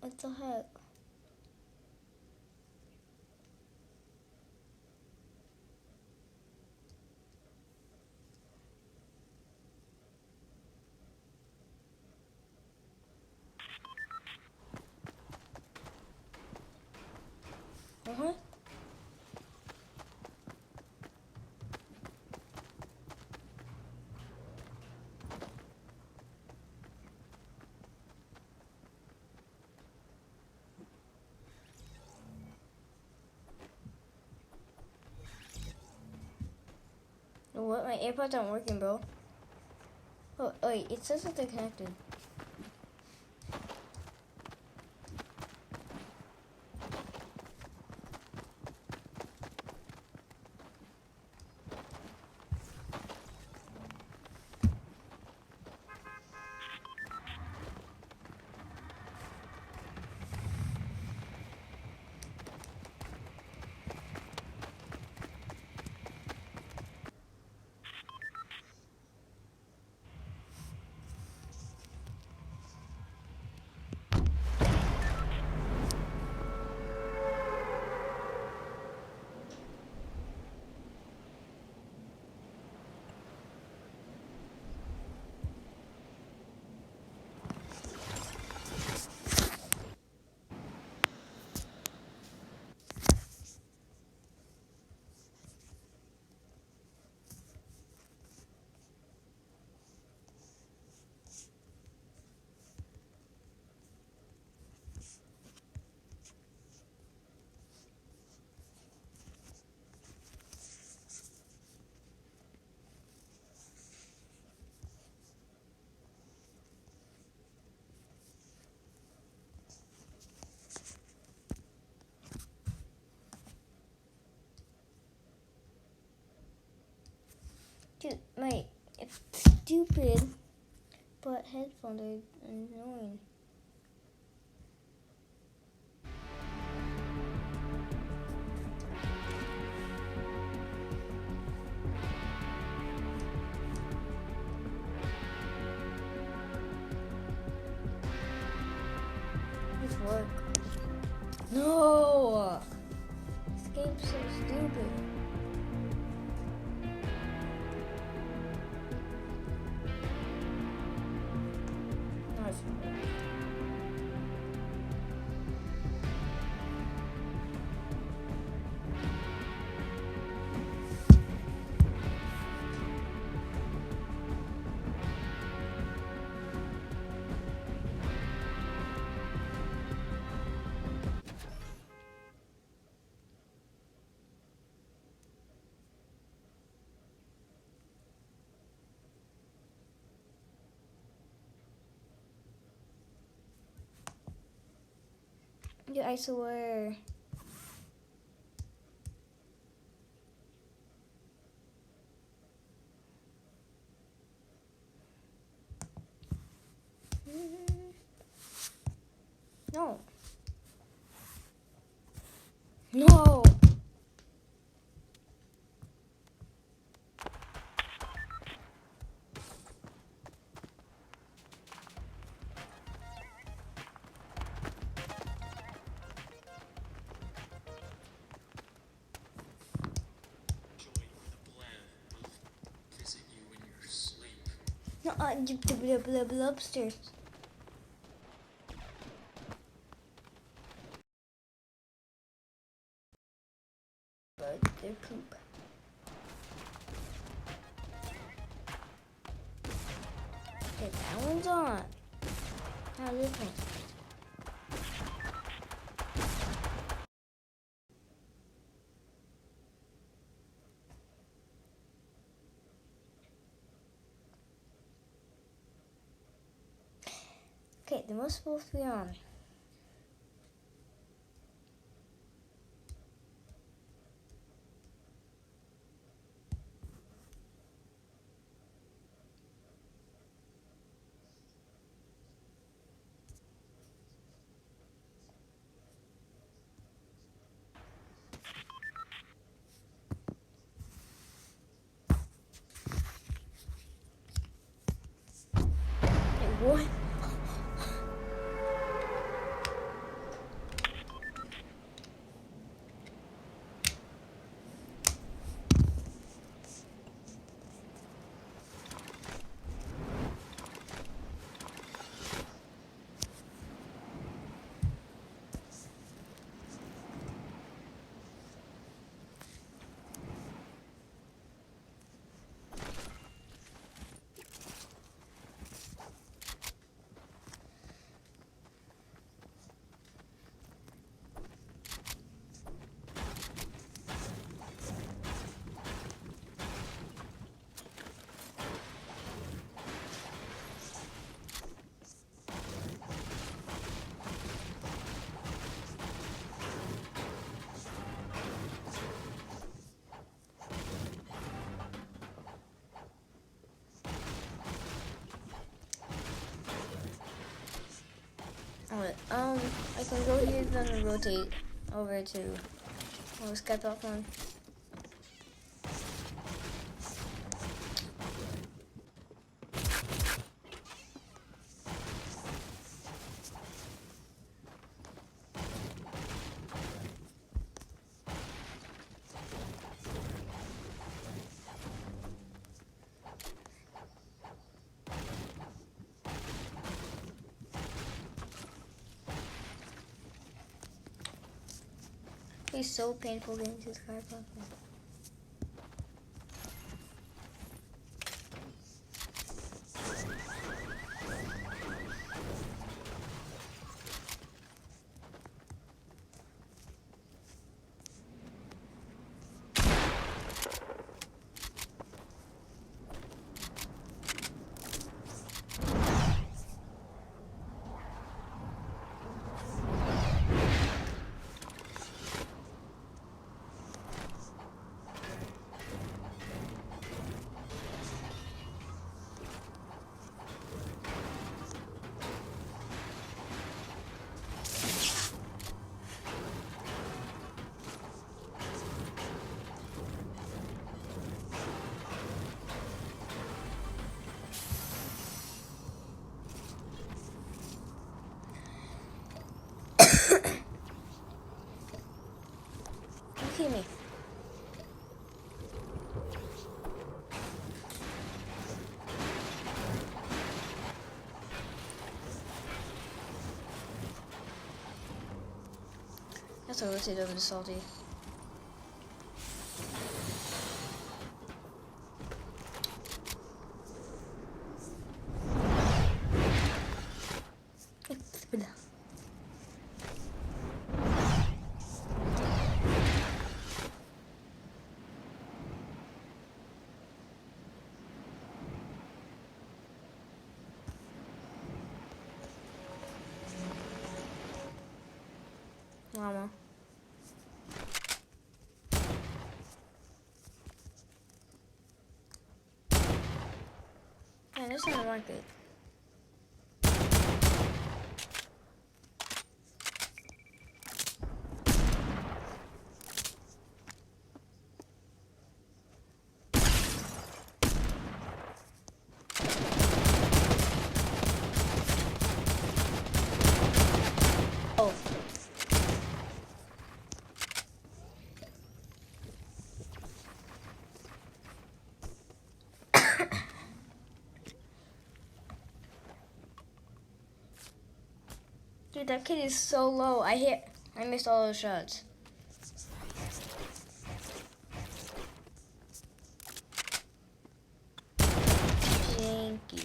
C: What the heck? Uh-huh. what? My AirPods aren't working, bro. Oh, wait, it says that they're connected. Dude, my stupid but headphones are annoying. This work. No! This game's so stupid. Dude, I swear. No. No. No, upstairs. But they're poop. Okay, that one's on. Now this one. Okay, they must both be on. What? it. I can go here, then rotate over to Skype one. It's so painful getting to the car platform. Look at me. Let's rotate over to Salty. Mama. Yeah, this doesn't work good. Oh. Dude, that kid is so low. I missed all those shots. Thank you.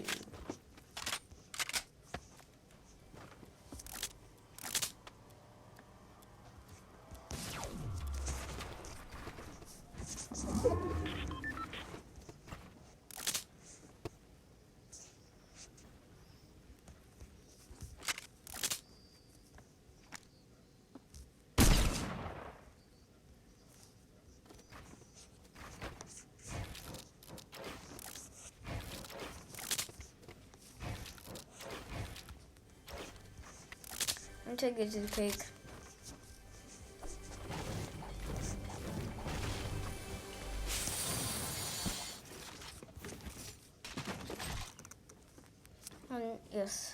C: I'm taking it to the cake. Yes.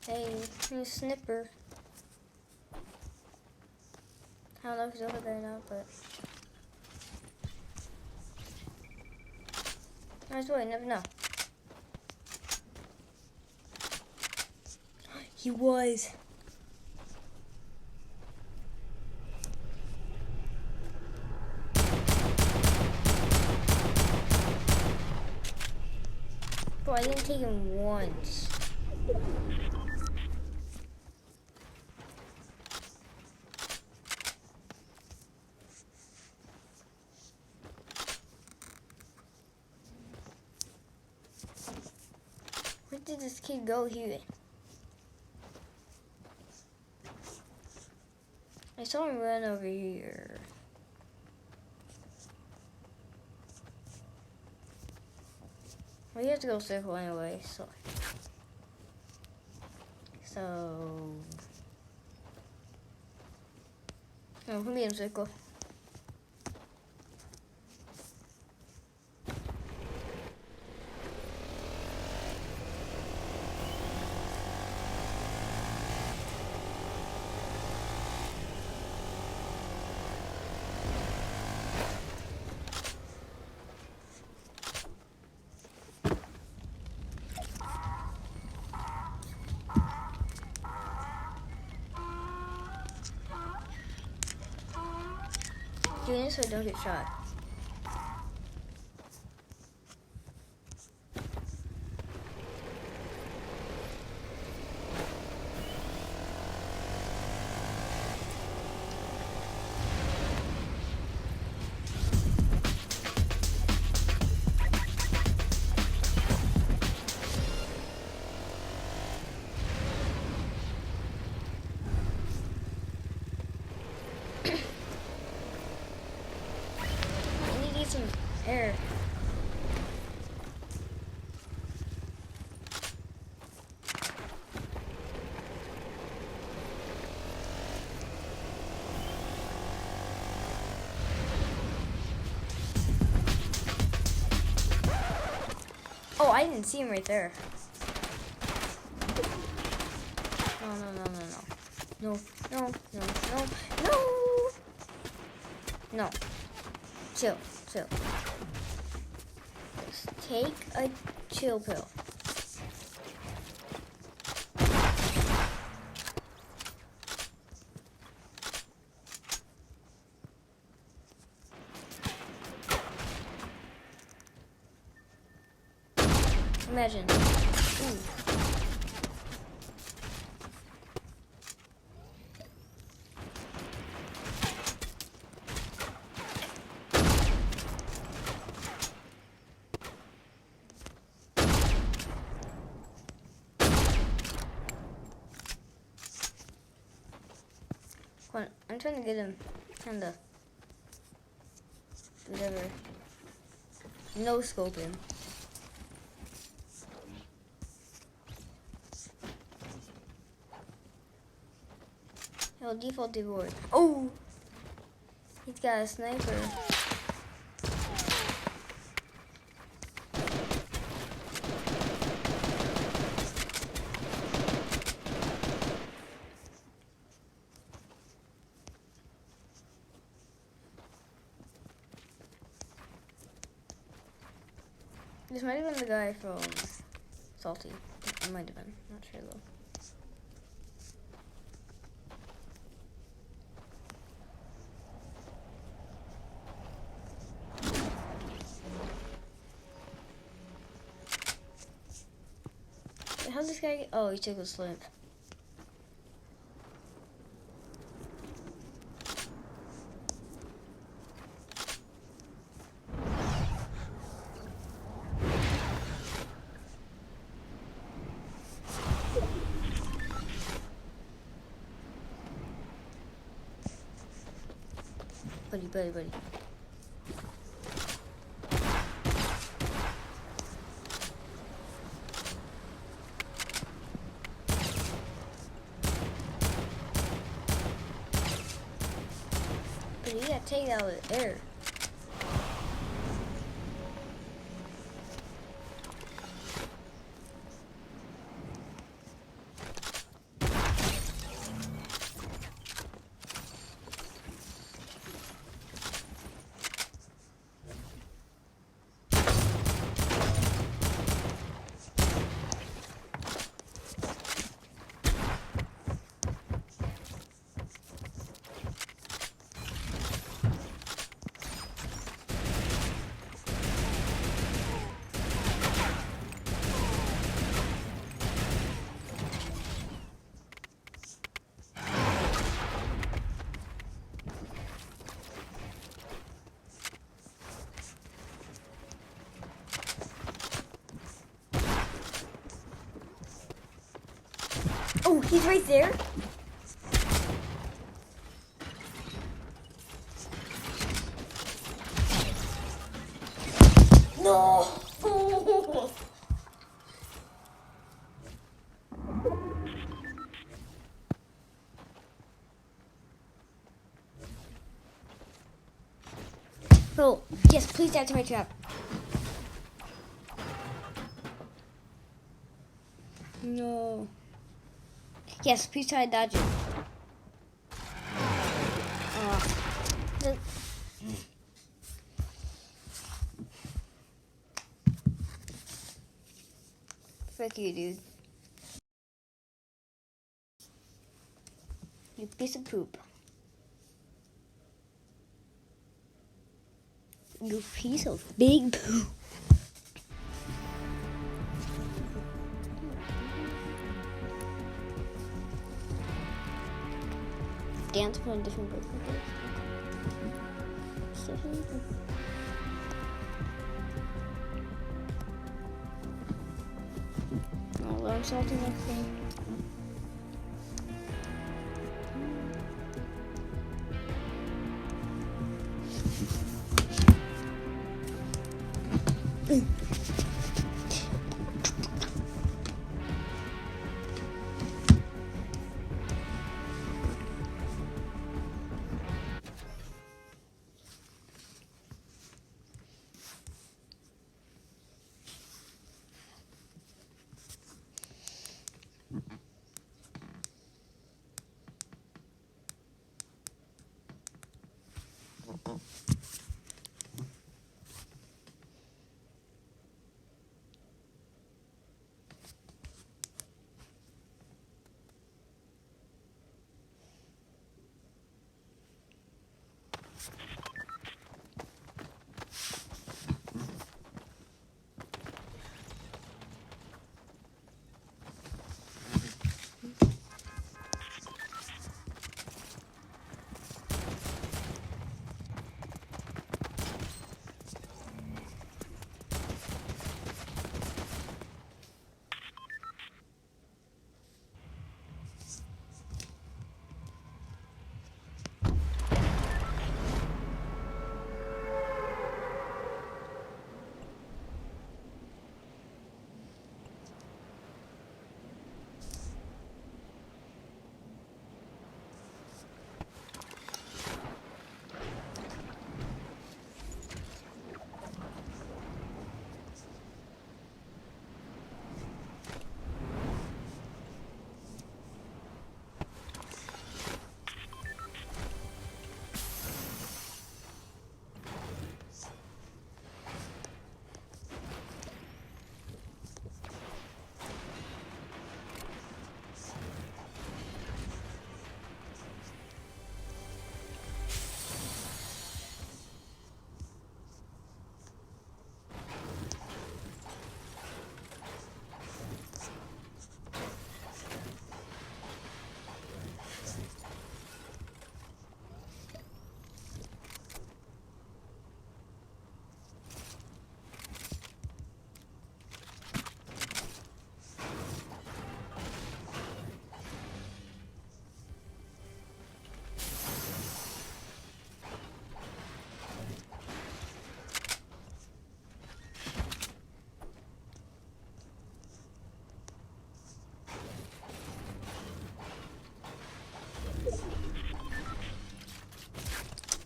C: Hey, here's Snipper. I don't know if he's over there now, but nice way, never know. He was. Bro, I didn't take him once. Where did this kid go here? I saw him run over here. We have to go circle anyway, so. No, we in circle. Doing this so I don't get shot. Some air. Oh, I didn't see him right there. No, no, no, no, no. No, no, no, no, no. No. Chill. Chill. Just take a chill pill. Imagine. Ooh. I'm trying to get him kinda whatever. No scope him. Yo, default reward. Oh! He's got a sniper. This might have been the guy from Salty. It might have been. Not sure though. Wait, how's this guy get? Oh, he took a slip. Buddy. But you gotta take it out of the air. Oh, he's right there. No. Oh, yes, please answer my trap. No. Yes, please try to dodge it. The- Frick you, dude. You piece of poop. You piece of big poop. Dance for a different birthday. I'll learn something next thing.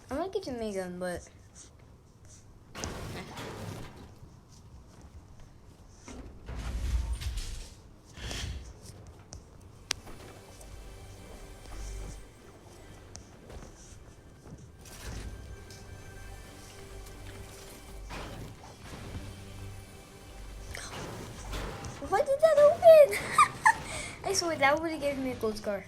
C: I might get to Megan, but why did that open? I swear that would have given me a gold scar.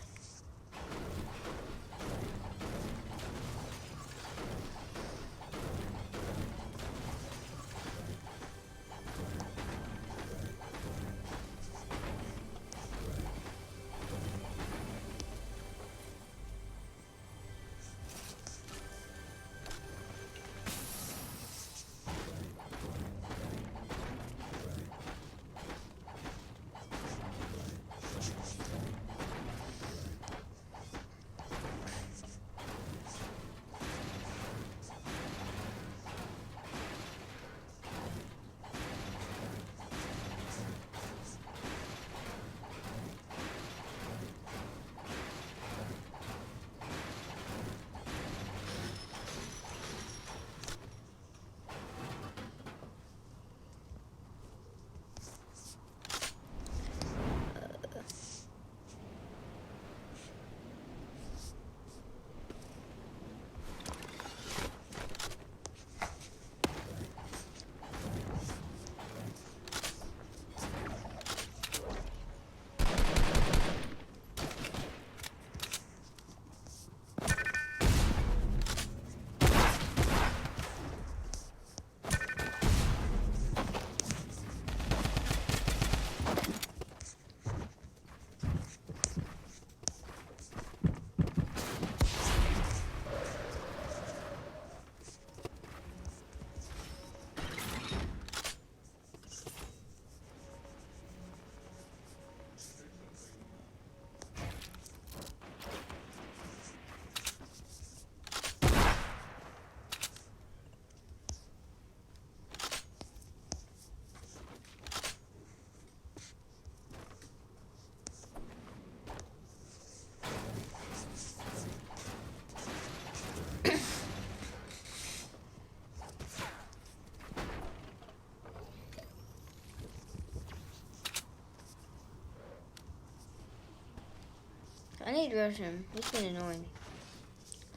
C: need to rush him. He's been annoying.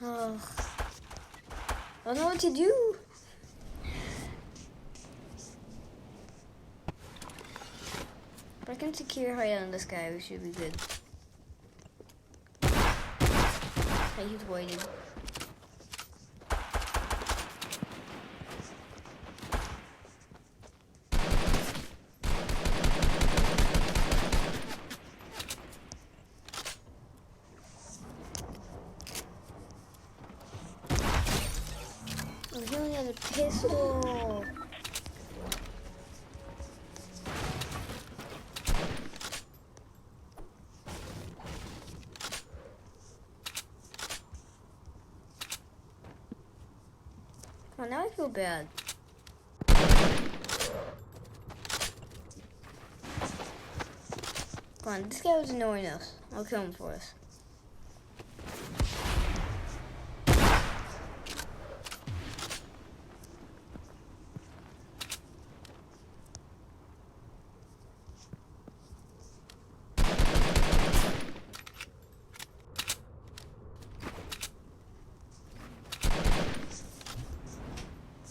C: Oh. I don't know what to do. If I can secure height on this guy, we should be good. Okay, he's waiting. Oh, he only has a pistol. Oh, now I feel bad. Come on, this guy was annoying us. I'll kill him for us.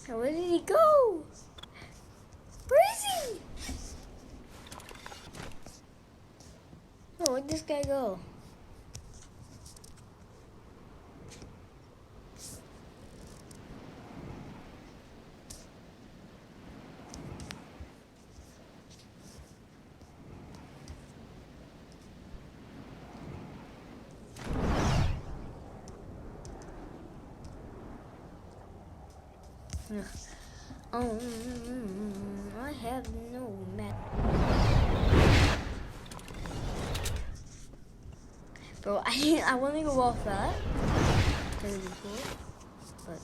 C: Now, where did he go? Where is he? Oh, where'd this guy go? Oh, I have no map. Bro, I want to go off that. That would be cool. But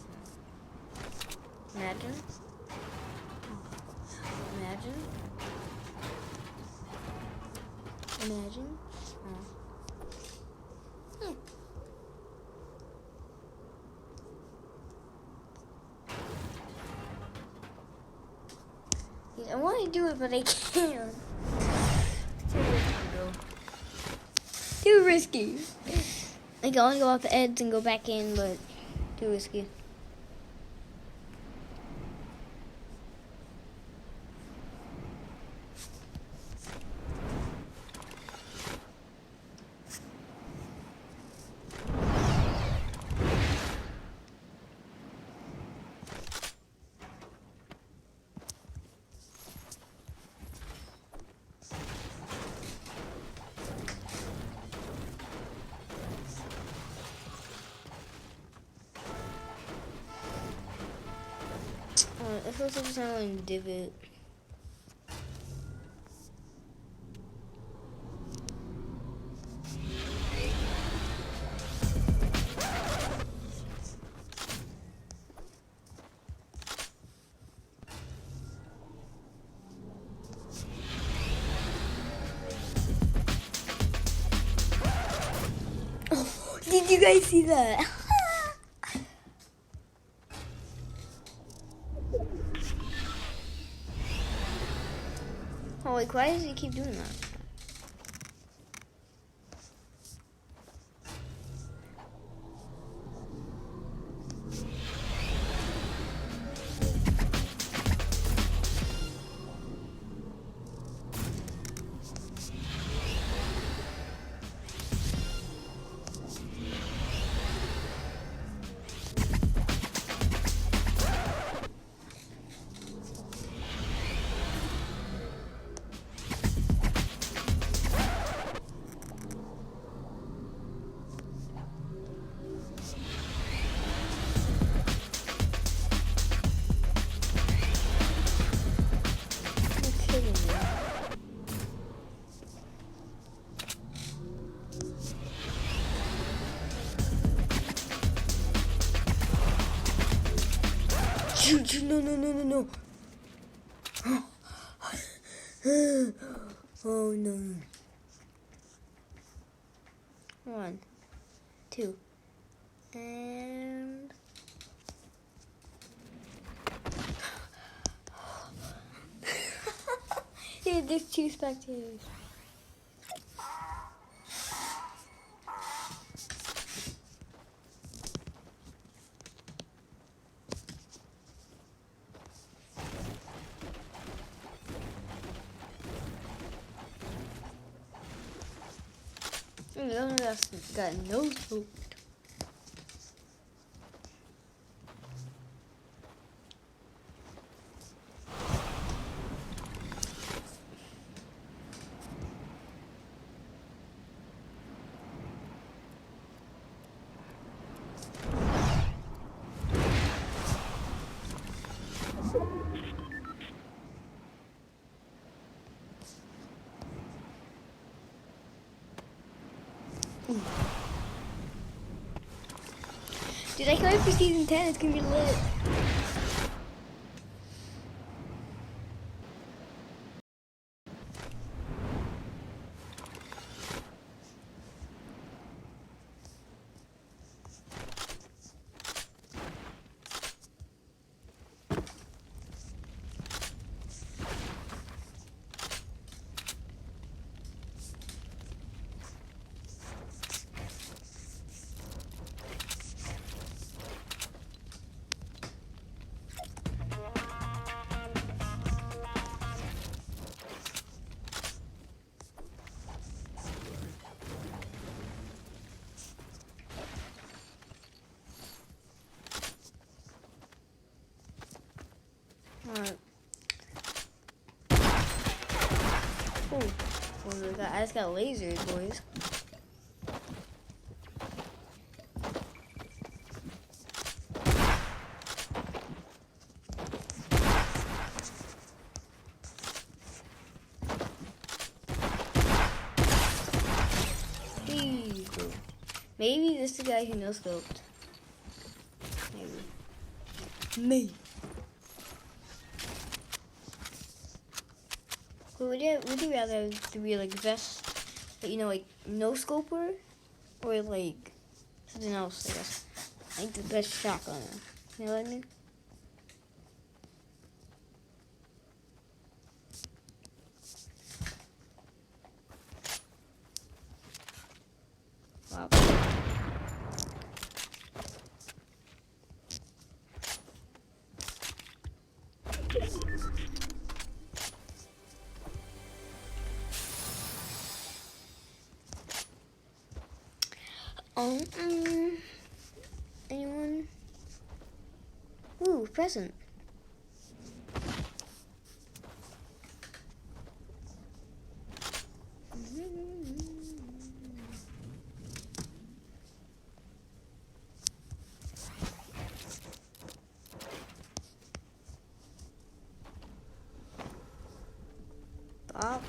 C: imagine. I want to do it, but I can't. Too risky, bro. Too risky. Like, I want to go off the edge and go back in, but too risky. It feels like sound like divot. Oh, did you guys see that? Oh, like, why does he keep doing that? No. Oh, no. 1, 2, and... Yeah, there's 2 spectators. The other guy's got no scope. Dude, I can't wait for season 10. It's gonna be lit. Alright. Oh, I just got lasers, boys. Hey. Maybe this is the guy who no scoped. Maybe. Me. Would you rather to be like vest, you know, like no scoper, or like something else? I guess like the best shotgun. You know what I mean? Wow. Anyone? Ooh, present. Bob.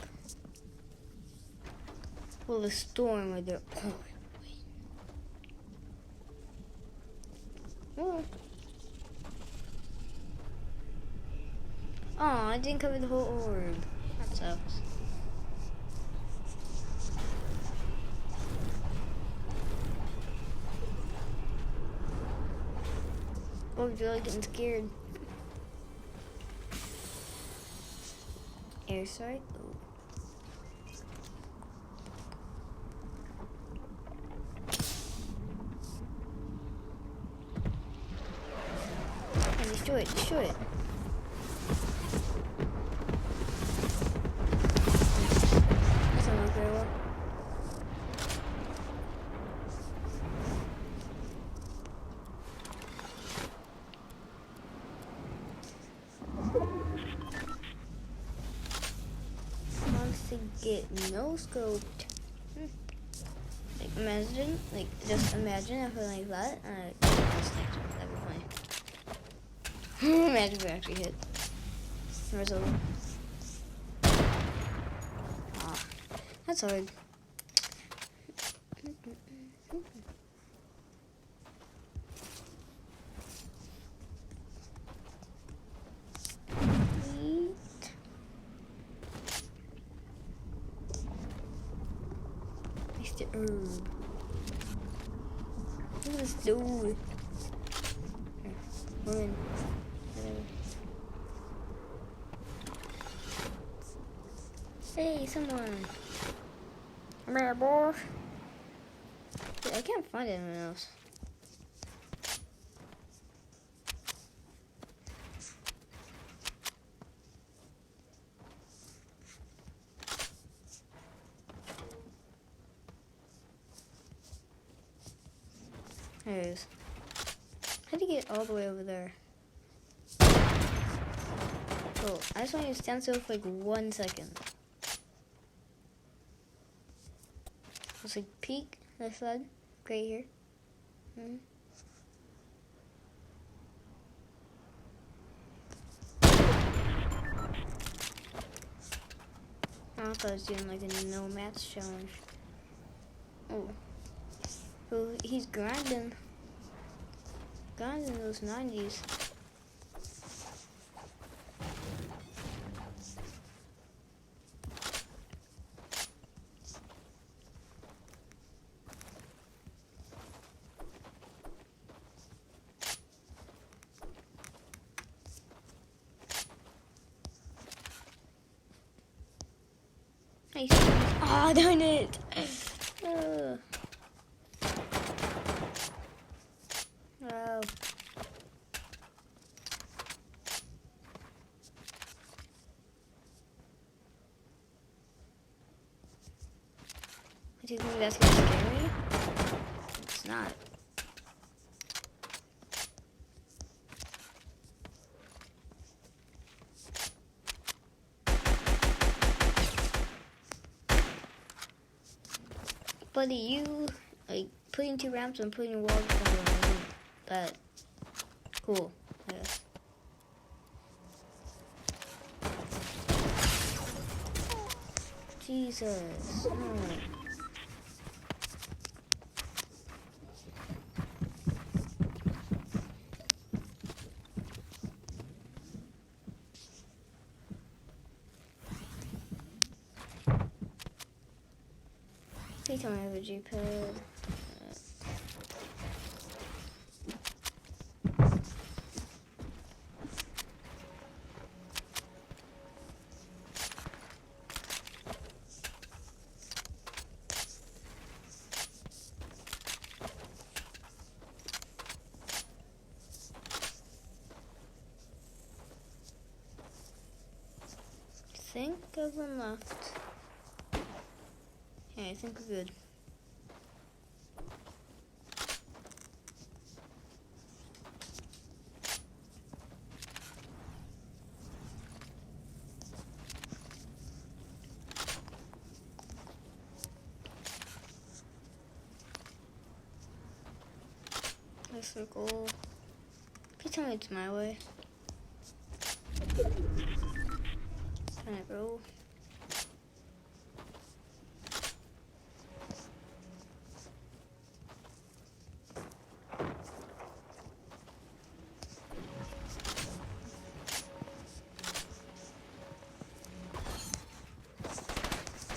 C: Well, the storm with their. Oh, I didn't cover the whole orb. That sucks. Oh, I'm really getting scared. Air sight? Oh. And destroy it, destroy it. That's not very well. Get no scoped. Like imagine, just imagine if I like that and I just that'd be funny. Imagine if we actually hit. Where's over? Ah, that's hard. The herb. Look at this dude. Woman. Hey, someone. I'm here, boy. Dude, I can't find anyone else. There it is. How do you get all the way over there? Oh, I just want you to stand still for like 1 second. Just like peek this side, right here. I thought I was doing like a no mats challenge. Oh. So he's grinding. Grinding those 90s. Nice. Oh, darn it. Oh. Do you think that's gonna scare me? It's not. Buddy, you like putting 2 ramps and putting walls on, but cool, I guess. Jesus. Oh. Please tell me I have a G-pad. I think of one left. Yeah, I think we're good. Nice circle. Please tell me it's my way. Can I roll?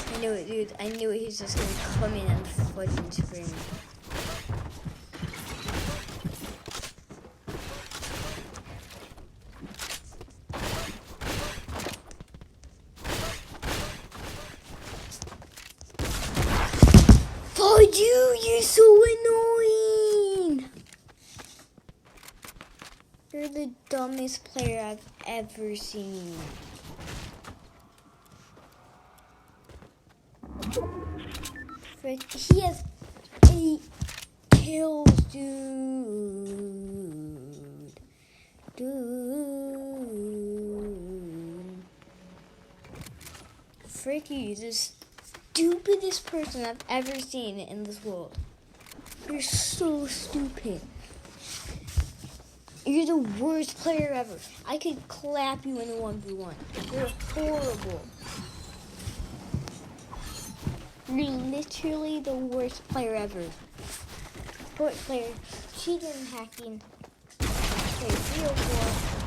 C: I knew it, dude. I knew it. He's just gonna come in and fucking scream. Fuck you! You're so annoying! You're the dumbest player I've ever seen. Frick, he has 8 kills, dude. Frick, you're the stupidest person I've ever seen in this world. You're so stupid. You're the worst player ever. I could clap you in a 1v1. You're horrible. You're literally the worst player ever. Worst player, cheating and hacking. Okay, 304.